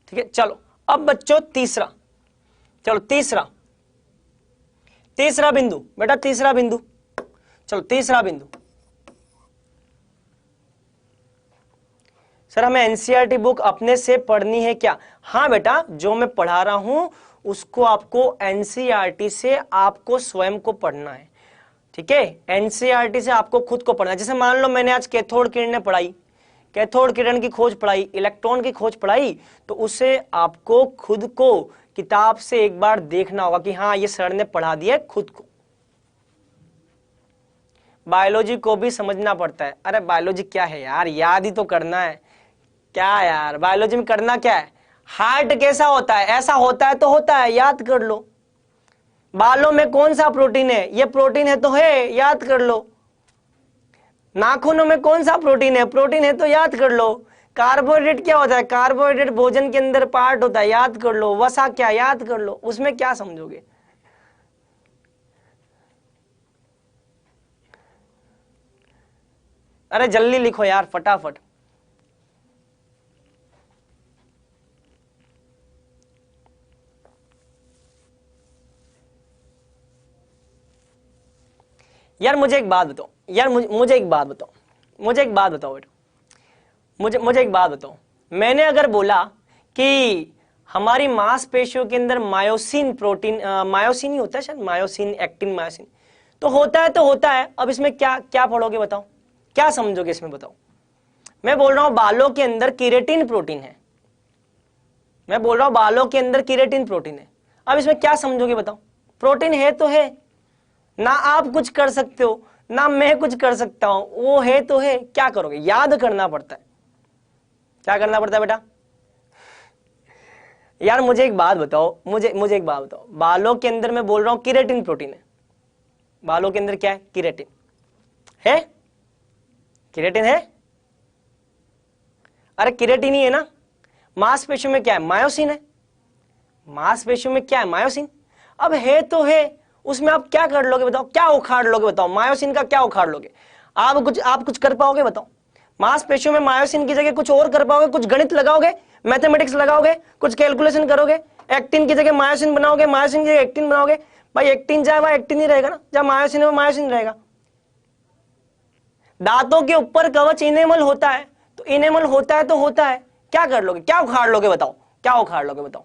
ठीक है, चलो अब बच्चों तीसरा, चलो तीसरा बिंदु बेटा, तीसरा बिंदु, चलो तीसरा बिंदु। सर हमें एनसीईआरटी बुक अपने से पढ़नी है क्या? हाँ बेटा, जो मैं पढ़ा रहा हूं उसको आपको एनसीईआरटी से आपको स्वयं को पढ़ना है। ठीक है, एनसीईआरटी से आपको खुद को पढ़ना है। जैसे मान लो मैंने आज कैथोड किरणें पढ़ाई, कैथोड किरण की खोज पढ़ाई, इलेक्ट्रॉन की खोज पढ़ाई, तो उसे आपको खुद को किताब से एक बार देखना होगा कि हाँ ये सर ने पढ़ा दिया है खुद को। बायोलॉजी को भी समझना पड़ता है। अरे बायोलॉजी क्या है यार, याद ही तो करना है। क्या यार बायोलॉजी में करना क्या है? हार्ट कैसा होता है? ऐसा होता है तो होता है, याद कर लो। बालों में कौन सा प्रोटीन है? ये प्रोटीन है तो है, याद कर लो। नाखूनों में कौन सा प्रोटीन है? प्रोटीन है तो याद कर लो। कार्बोहाइड्रेट क्या होता है? कार्बोहाइड्रेट भोजन के अंदर पार्ट होता है, याद कर लो। वसा क्या? याद कर लो। उसमें क्या समझोगे? अरे जल्दी लिखो यार फटाफट। यार मुझे एक बात बताओ, यार मुझे एक बात बताओ, मुझे एक बात बताओ बेटा, मुझे एक बात बताओ। मैंने अगर बोला कि हमारी मांसपेशियों के अंदर मायोसिन प्रोटीन, मायोसिन ही होता है शायद, मायोसिन, एक्टिन, मायोसिन, तो होता है तो होता है। अब इसमें क्या क्या पढ़ोगे बताओ, क्या समझोगे इसमें बताओ। मैं बोल रहा हूं बालों के अंदर केराटिन प्रोटीन है, मैं बोल रहा हूं बालों के अंदर केराटिन प्रोटीन है। अब इसमें क्या समझोगे बताओ। प्रोटीन है तो है ना, आप कुछ कर सकते हो ना मैं कुछ कर सकता हूं, वो है तो है, क्या करोगे, याद करना पड़ता है। क्या करना पड़ता है बेटा। यार मुझे एक बात बताओ, मुझे एक बात बताओ, बालों के अंदर मैं बोल रहा हूं केराटिन प्रोटीन है, बालों के अंदर क्या है, केराटिन है, केराटिन है, अरे केराटिन ही है ना। मांसपेशियों में क्या है, मायोसिन है, मांसपेशियों में क्या है, मायोसिन। अब है तो है, उसमें आप क्या कर लोगे बताओ, क्या उखाड़ लोगे बताओ, मायोसिन का क्या उखाड़ लोगे आप कुछ कर पाओगे बताओ। मांसपेशियों में मायोसिन की जगह कुछ और कर पाओगे, कुछ गणित लगाओगे, मैथमेटिक्स लगाओगे, कुछ कैलकुलेशन करोगे, एक्टिन की जगह मायोसिन बनाओगे, मायोसिन की जगह एक्टिन बनाओगे। भाई एक्टिन जाए वहां एक्टिन ही रहेगा ना, जहां मायोसिन है वो मायोसिन रहेगा। दांतों के ऊपर कवच इनेमल होता है, तो इनेमल होता है तो होता है, क्या कर लोगे, क्या उखाड़ लोगे बताओ, क्या उखाड़ लोगे बताओ।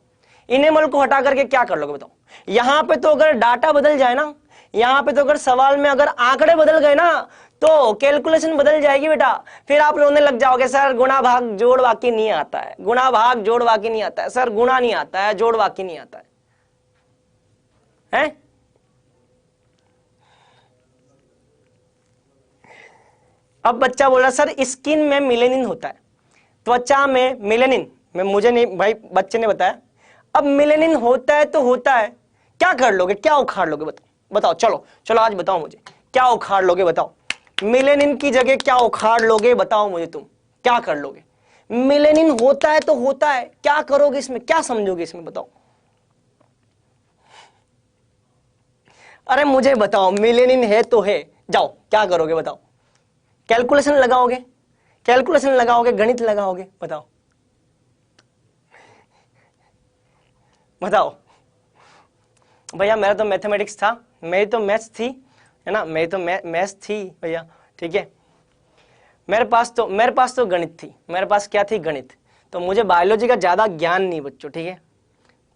इनेमल को हटा करके क्या कर लोगे बताओ। यहां पे तो अगर डाटा बदल जाए ना, यहां पे तो अगर सवाल में अगर आंकड़े बदल गए ना, तो कैलकुलेशन बदल जाएगी बेटा। फिर आप रोने लग जाओगे, सर गुणा भाग जोड़ बाकी नहीं आता है, गुणा भाग जोड़ बाकी नहीं आता है, सर गुणा नहीं आता है, जोड़ बाकी नहीं आता है? अब बच्चा बोल रहा सर स्किन में मिलेनिन होता है, त्वचा में मिलेनिन, मैं मुझे नहीं भाई, बच्चे ने बताया। अब मिलेनिन होता है तो होता है, क्या कर लोगे, क्या उखाड़ लोगे बताओ, बताओ चलो चलो आज बताओ मुझे, क्या उखाड़ लोगे बताओ। मिलेनिन की जगह क्या उखाड़ लोगे बताओ मुझे, तुम क्या कर लोगे। मिलेनिन होता है तो होता है, क्या करोगे इसमें, क्या समझोगे इसमें बताओ। अरे मुझे बताओ, मिलेनिन है तो है, जाओ क्या करोगे बताओ। कैलकुलेशन लगाओगे, कैलकुलेशन लगाओगे, गणित लगाओगे, बताओ बताओ। भैया मेरा तो मैथमेटिक्स था, मेरी तो मैथ्स थी, है ना, मेरी तो मैथ्स थी भैया, ठीक है। मेरे पास तो गणित थी, मेरे पास क्या थी, गणित। तो मुझे बायोलॉजी का ज्यादा ज्ञान नहीं बच्चों, ठीक है।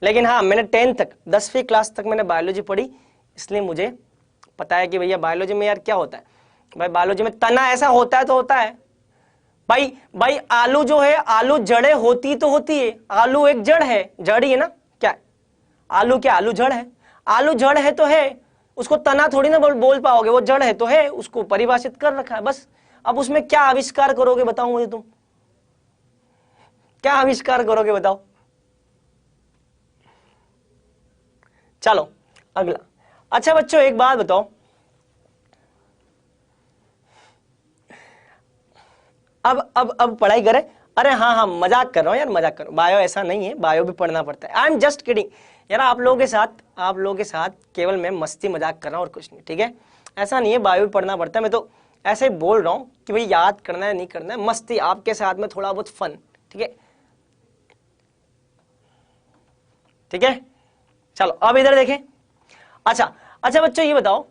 लेकिन हाँ मैंने 10 तक, 10वीं क्लास तक मैंने बायोलॉजी पढ़ी, इसलिए मुझे पता है कि भैया बायोलॉजी में यार क्या होता है। भाई बायोलॉजी में तना ऐसा होता है तो होता है। भाई भाई आलू जो है, आलू जड़े होती तो होती है, आलू एक जड़ है, जड़ ही है ना, क्या है? आलू, क्या आलू जड़ है, आलू जड़ है तो है, उसको तना थोड़ी ना बोल पाओगे, वो जड़ है तो है, उसको परिभाषित कर रखा है बस। अब उसमें क्या आविष्कार करोगे बताओ मुझे तुम, क्या आविष्कार करोगे बताओ। चलो अगला। अच्छा बच्चों एक बात बताओ, अब पढ़ाई करें। अरे हाँ हाँ मजाक कर रहा हूँ यार, मजाक कर रहा हूँ, बायो ऐसा नहीं है, बायो भी पढ़ना पड़ता है। आई एम जस्ट किडिंग यार, आप लोगों के साथ केवल मैं मस्ती मजाक कर रहा हूँ और कुछ नहीं, ठीक है। ऐसा नहीं है, बायो भी पढ़ना पड़ता है, मैं तो ऐसे ही बोल रहा हूँ कि भाई याद करना है नहीं करना है, मस्ती आपके साथ में, थोड़ा बहुत फन, ठीक है, ठीक है। चलो अब इधर देखें। अच्छा अच्छा बच्चों ये बताओ,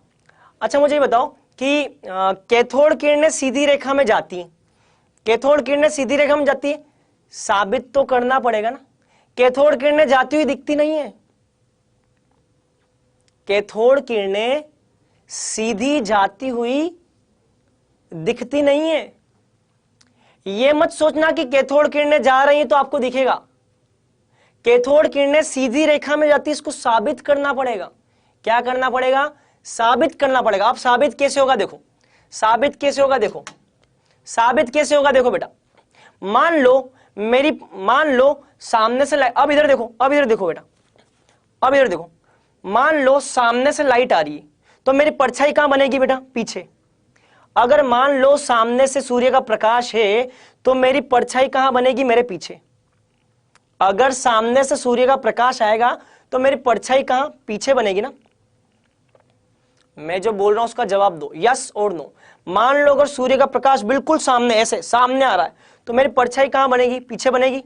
अच्छा मुझे ये बताओ कि कैथोड किरणें सीधी रेखा में जाती हैं, कैथोड किरणें सीधी रेखा में जाती है, साबित तो करना पड़ेगा ना। कैथोड किरणें जाती हुई दिखती नहीं है, कैथोड किरणें सीधी जाती हुई दिखती नहीं है। यह मत सोचना कि कैथोड किरणें जा रही हैं तो आपको दिखेगा, कैथोड किरणें सीधी रेखा में जाती है, इसको साबित करना पड़ेगा। क्या करना पड़ेगा, साबित करना पड़ेगा। अब साबित कैसे होगा देखो, साबित कैसे होगा देखो, साबित कैसे होगा देखो बेटा। मान लो सामने से लाइट, अब इधर देखो, अब इधर देखो बेटा, अब इधर देखो, मान लो सामने से लाइट आ रही है तो मेरी परछाई कहां बनेगी बेटा, पीछे। अगर मान लो सामने से सूर्य का प्रकाश है तो मेरी परछाई कहां बनेगी, मेरे पीछे। अगर सामने से सूर्य का प्रकाश आएगा तो मेरी परछाई कहां, पीछे बनेगी ना। मैं जो बोल रहा हूं उसका जवाब दो, यस और नो। मान लो अगर सूर्य का प्रकाश बिल्कुल सामने, ऐसे सामने आ रहा है तो मेरी परछाई कहां बनेगी, पीछे बनेगी।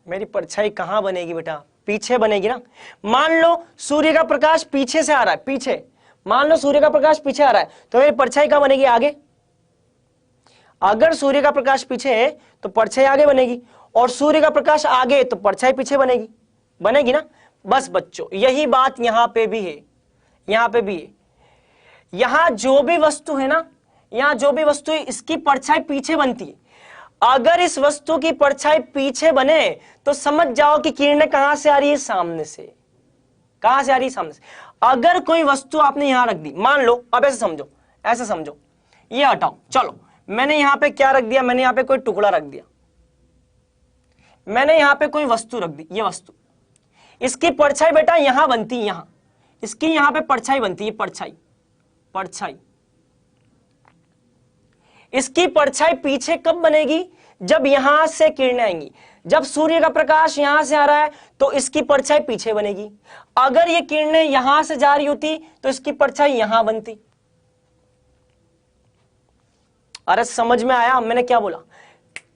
मेरी परछाई कहां बनेगी बेटा, पीछे बनेगी ना। मान लो सूर्य का प्रकाश पीछे से आ रहा है, पीछे, मान लो सूर्य का प्रकाश पीछे आ रहा है, तो मेरी परछाई कहां बनेगी? आगे। अगर सूर्य का प्रकाश पीछे है तो परछाई आगे बनेगी, और सूर्य का प्रकाश आगे तो परछाई पीछे बनेगी, बनेगी ना। बस बच्चों यही बात यहां पे भी है, यहां पे भी है। यहां जो भी वस्तु है ना, यहां जो भी वस्तु है, इसकी परछाई पीछे बनती है। अगर इस वस्तु की परछाई पीछे बने तो समझ जाओ कि किरणें कहां से आ रही है? सामने से। कहां से आ रही है? सामने से। अगर कोई वस्तु आपने यहां रख दी, मान लो, अब ऐसे समझो, ऐसे समझो, ये हटाओ, चलो मैंने यहां पे क्या रख दिया? मैंने यहां पे कोई टुकड़ा रख दिया, मैंने यहां पे कोई वस्तु रख दी, ये वस्तु, इसकी परछाई बेटा यहां बनती है, यहां, इसकी यहां पे परछाई बनती है, परछाई, परछाई। इसकी परछाई पीछे कब बनेगी? जब यहां से किरणें आएंगी। जब सूर्य का प्रकाश यहां से आ रहा है तो इसकी परछाई पीछे बनेगी। अगर ये किरणें यहां से जा रही होती तो इसकी परछाई यहां बनती। अरे समझ में आया मैंने क्या बोला?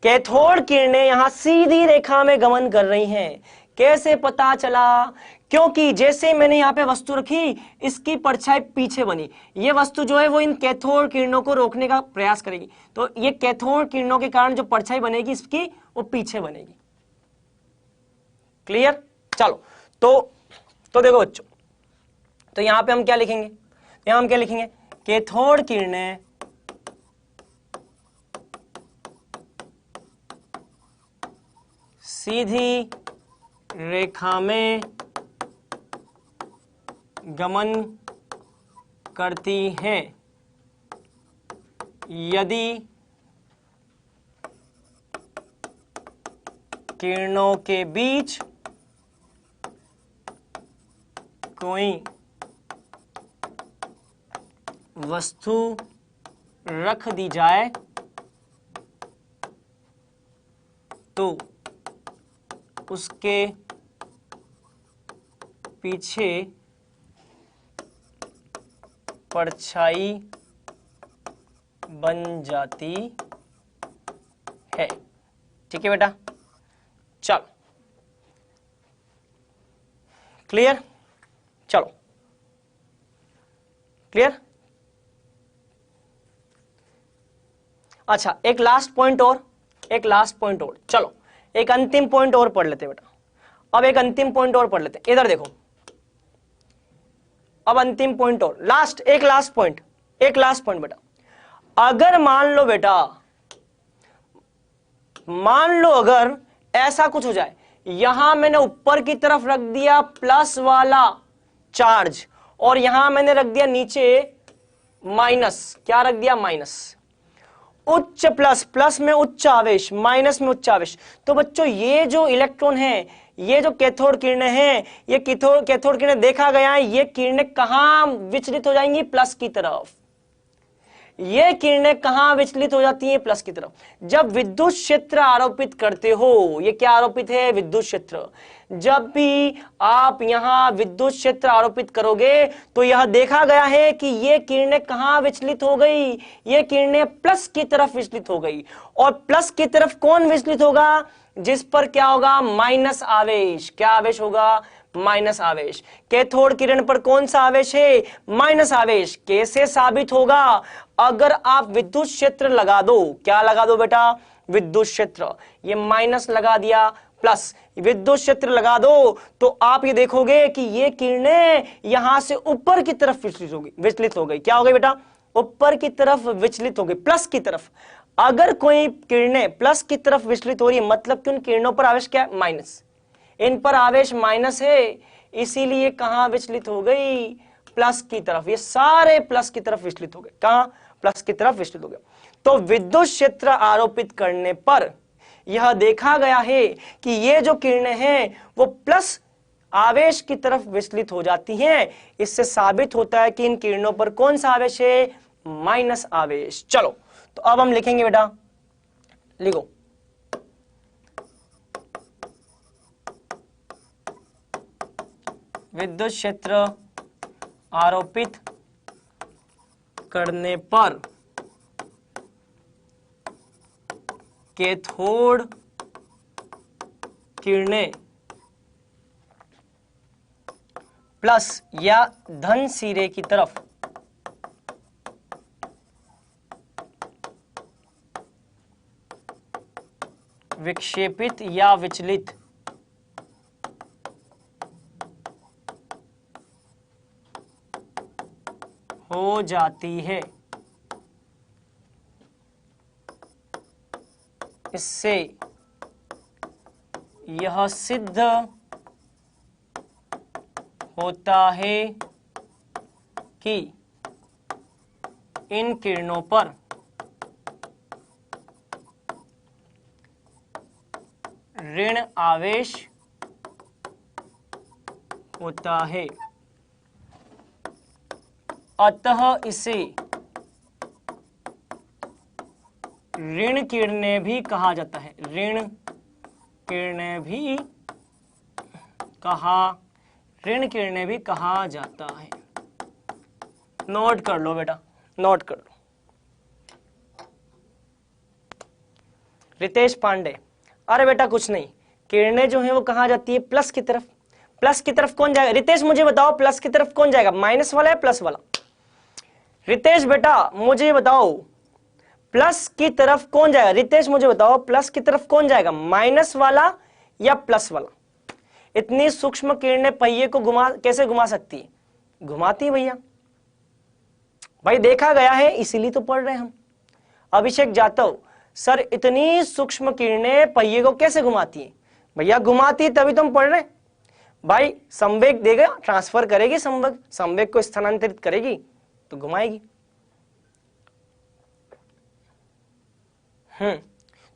कैथोड किरणें यहां सीधी रेखा में गमन कर रही हैं। कैसे पता चला? क्योंकि जैसे मैंने यहां पे वस्तु रखी, इसकी परछाई पीछे बनी। ये वस्तु जो है वो इन कैथोड किरणों को रोकने का प्रयास करेगी, तो ये कैथोड किरणों के कारण जो परछाई बनेगी इसकी, वो पीछे बनेगी। क्लियर? चलो, तो देखो बच्चों, तो यहां पे हम क्या लिखेंगे? यहां हम क्या लिखेंगे? कैथोड किरणें सीधी रेखा में गमन करती हैं यदि किरणों के बीच कोई वस्तु रख दी जाए तो उसके पीछे परछाई बन जाती है। ठीक है बेटा? चलो, क्लियर? चलो, क्लियर? अच्छा, एक लास्ट पॉइंट और, एक लास्ट पॉइंट और, चलो एक अंतिम पॉइंट और पढ़ लेते बेटा। अब एक अंतिम पॉइंट और पढ़ लेते, इधर देखो, अब अंतिम पॉइंट और, लास्ट, एक लास्ट पॉइंट, एक लास्ट पॉइंट बेटा। अगर मान लो बेटा, मान लो अगर ऐसा कुछ हो जाए, यहां मैंने ऊपर की तरफ रख दिया प्लस वाला चार्ज, और यहां मैंने रख दिया नीचे माइनस, क्या रख दिया? माइनस। उच्च प्लस, प्लस में उच्च आवेश, माइनस में उच्च आवेश, तो बच्चों ये जो इलेक्ट्रॉन है, ये जो कैथोड किरणें हैं, ये कैथोड किरणें देखा गया है, ये किरणें कहां विचलित हो जाएंगी? प्लस की तरफ। ये किरणें कहां विचलित हो जाती हैं? प्लस की तरफ। जब विद्युत क्षेत्र आरोपित करते हो, ये क्या आरोपित है? विद्युत क्षेत्र। जब भी आप यहां विद्युत क्षेत्र आरोपित करोगे तो यह देखा गया है कि ये किरणें कहां विचलित हो गई? ये किरणें प्लस की तरफ विचलित हो गई। और प्लस की तरफ कौन विचलित होगा? जिस पर क्या होगा? माइनस आवेश। क्या आवेश होगा? माइनस आवेश। कैथोड किरण पर कौन सा आवेश है? माइनस आवेश। कैसे साबित होगा? अगर आप विद्युत क्षेत्र लगा दो, क्या लगा दो बेटा? विद्युत क्षेत्र। ये माइनस लगा दिया, प्लस विद्युत क्षेत्र लगा दो, तो आप ये देखोगे कि ये किरणें यहां से ऊपर की तरफ विचलित हो गई। क्या हो गई बेटा? ऊपर की तरफ विचलित हो गई, प्लस की तरफ। अगर कोई किरणें प्लस की तरफ विचलित हो रही है, मतलब कि उन किरणों पर आवेश क्या है? माइनस। इन पर आवेश माइनस है, इसीलिए कहां विचलित हो गई? प्लस की तरफ। ये सारे प्लस की तरफ विचलित हो गए। कहां? प्लस की तरफ विचलित हो गए। तो विद्युत क्षेत्र आरोपित करने पर यह देखा गया है कि ये जो किरणें हैं वो प्लस आवेश की तरफ विचलित हो जाती हैं। इससे साबित होता है कि इन किरणों पर कौन सा आवेश है? माइनस आवेश। चलो, तो अब हम लिखेंगे बेटा, लिखो, विद्युत क्षेत्र आरोपित करने पर कैथोड किरणें प्लस या धन सिरे की तरफ विक्षेपित या विचलित हो जाती है। इससे यह सिद्ध होता है कि इन किरणों पर ऋण आवेश होता है, अतः इसे ऋण किरणें भी कहा जाता है। ऋण किरणें भी कहा जाता है। नोट कर लो बेटा, नोट कर लो। रितेश पांडे, अरे बेटा कुछ नहीं, किरणें जो है वो कहाँ जाती है? प्लस की तरफ। प्लस की तरफ कौन जाएगा? रितेश मुझे बताओ, प्लस की तरफ कौन जाएगा? माइनस वाला या प्लस वाला? रितेश बेटा मुझे बताओ, प्लस की तरफ कौन जाएगा? रितेश मुझे बताओ, प्लस की तरफ कौन जाएगा? माइनस वाला या प्लस वाला? इतनी सूक्ष्म किरणें पहिए को कैसे घुमा सकती है? घुमाती है भैया, भाई देखा गया है, इसीलिए तो पढ़ रहे हैं हम। अभिषेक जाटव, सर इतनी सूक्ष्म किरणें पहिए को कैसे घुमाती हैं? भैया घुमाती है तभी तो हम पढ़ रहे हैं। भाई संवेग देगा, ट्रांसफर करेगी, संवेग को स्थानांतरित करेगी तो घुमाएगी।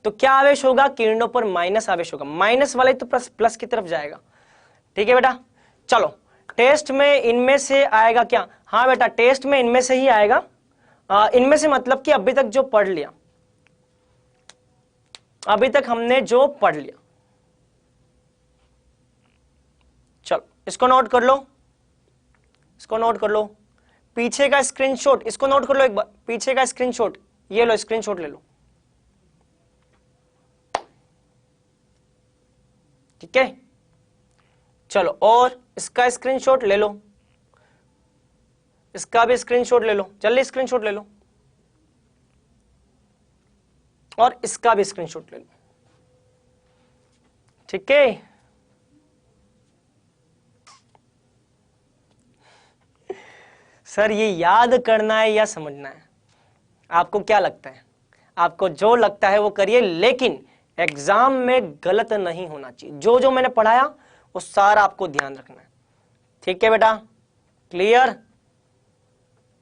तो क्या आवेश होगा? किरणों पर माइनस आवेश होगा। माइनस वाले तो प्लस की तरफ जाएगा। ठीक है बेटा, चलो टेस्ट में इनमें से आएगा क्या? हाँ बेटा टेस्ट में इनमें से ही आएगा। इनमें से मतलब कि अभी तक जो पढ़ लिया, अभी तक हमने जो पढ़ लिया। चलो इसको नोट कर लो, इसको नोट कर लो। पीछे का स्क्रीनशॉट इसको नोट कर लो एक बार, पीछे का स्क्रीनशॉट, ये लो स्क्रीनशॉट ले लो। ठीक है, चलो और इसका स्क्रीनशॉट ले लो, इसका भी स्क्रीनशॉट ले लो, जल्दी स्क्रीनशॉट ले लो, और इसका भी स्क्रीनशॉट ले लो। ठीक है, सर ये याद करना है या समझना है? आपको क्या लगता है? आपको जो लगता है वो करिए, लेकिन एग्जाम में गलत नहीं होना चाहिए। जो जो मैंने पढ़ाया वो सारा आपको ध्यान रखना है। ठीक है बेटा, क्लियर,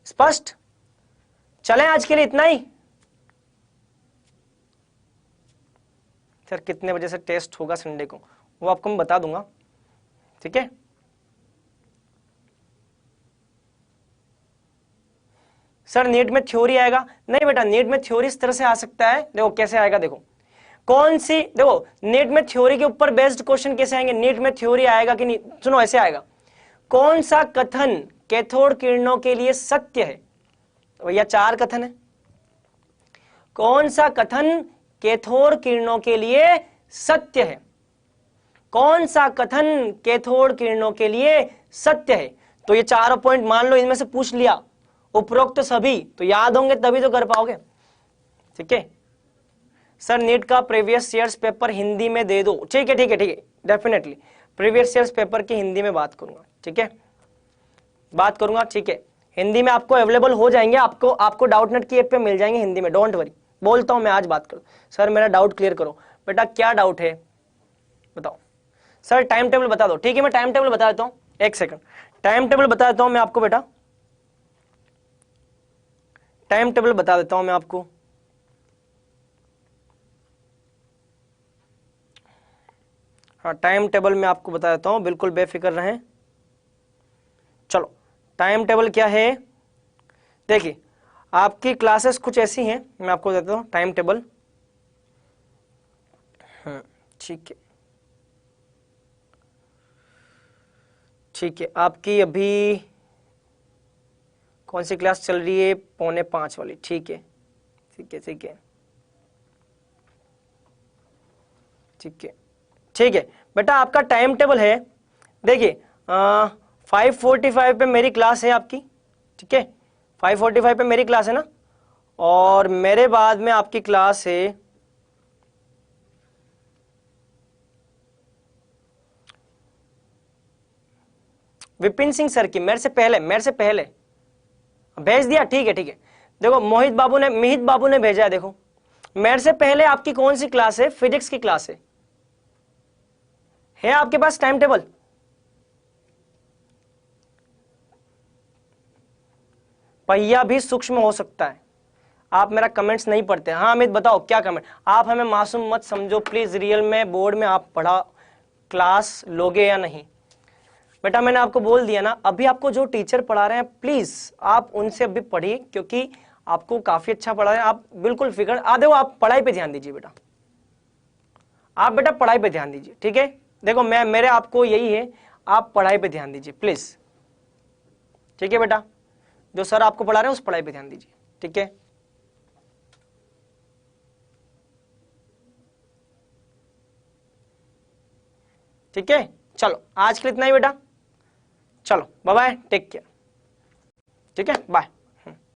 स्पष्ट? चलें आज के लिए इतना ही। सर कितने बजे से टेस्ट होगा संडे को, वो आपको मैं बता दूंगा। ठीक है, सर नीट में थ्योरी आएगा? नहीं बेटा, नीट में थ्योरी इस तरह से आ सकता है, देखो कैसे आएगा, देखो कौन सी, देखो नीट में थ्योरी के ऊपर बेस्ड क्वेश्चन कैसे आएंगे? नीट में थ्योरी आएगा कि नहीं, सुनो ऐसे आएगा, कौन सा कथन कैथोड किरणों के लिए सत्य है? तो भैया 4 कथन है। कौन सा कथन कैथोड किरणों के लिए सत्य है? कौन सा कथन कैथोड किरणों के लिए सत्य है? तो ये 4 पॉइंट मान लो इनमें से पूछ लिया, उपरोक्त तो सभी तो याद होंगे तभी तो कर पाओगे। ठीक है सर, नीट का प्रीवियस ईयर्स पेपर हिंदी में दे दो। ठीक है ठीक है ठीक है, डेफिनेटली प्रीवियस ईयर्स पेपर की हिंदी में बात करूंगा। ठीक है, बात करूंगा। ठीक है, हिंदी में आपको अवेलेबल हो जाएंगे, आपको डाउटनेट की ऐप पे मिल जाएंगे हिंदी में, डोंट वरी। बोलता हूं मैं आज बात करूं, सर मेरा डाउट क्लियर करो। बेटा क्या डाउट है बताओ? सर टाइम टेबल बता दो। ठीक है, मैं टाइम टेबल बता देता हूं, एक सेकंड टाइम टेबल बता देता हूं मैं आपको बेटा, टाइम टेबल बता देता हूं मैं आपको। हाँ टाइम टेबल मैं आपको बता देता हूं, बिल्कुल बेफिक्र रहें। चलो टाइम टेबल क्या है, देखिए आपकी क्लासेस कुछ ऐसी हैं, मैं आपको देता हूं टाइम टेबल। ठीक है ठीक है, आपकी अभी कौन सी क्लास चल रही है? 4:45 वाली। ठीक है ठीक है ठीक है ठीक है ठीक है बेटा, आपका टाइम टेबल है, देखिए 5:45 पे मेरी क्लास है आपकी, ठीक है, 5:45 पे मेरी क्लास है ना, और मेरे बाद में आपकी क्लास है विपिन सिंह सर की, मेरे से पहले भेज दिया, ठीक है ठीक है। देखो मिहित बाबू ने भेजा है, देखो मेरे से पहले आपकी कौन सी क्लास है, फिजिक्स की क्लास है आपके पास टाइम टेबल? पहिया भी सूक्ष्म हो सकता है। आप मेरा कमेंट्स नहीं पढ़ते। हाँ अमित बताओ क्या कमेंट, आप हमें मासूम मत समझो प्लीज, रियल में बोर्ड में आप पढ़ा क्लास लोगे या नहीं? बेटा मैंने आपको बोल दिया ना, अभी आपको जो टीचर पढ़ा रहे हैं प्लीज आप उनसे अभी पढ़िए, क्योंकि आपको काफी अच्छा पढ़ा रहे हैं। आप बिल्कुल फिक्र देखो, आप पढ़ाई पे ध्यान दीजिए बेटा, आप बेटा पढ़ाई पे ध्यान दीजिए, ठीक है। देखो मेरे आपको यही है, आप पढ़ाई पे ध्यान दीजिए प्लीज, ठीक है बेटा, जो सर आपको पढ़ा रहे हैं उस पढ़ाई पे ध्यान दीजिए, ठीक है। ठीक है, चलो आज के लिए इतना ही बेटा, चलो बाय बाय, टेक केयर, ठीक है, बाय।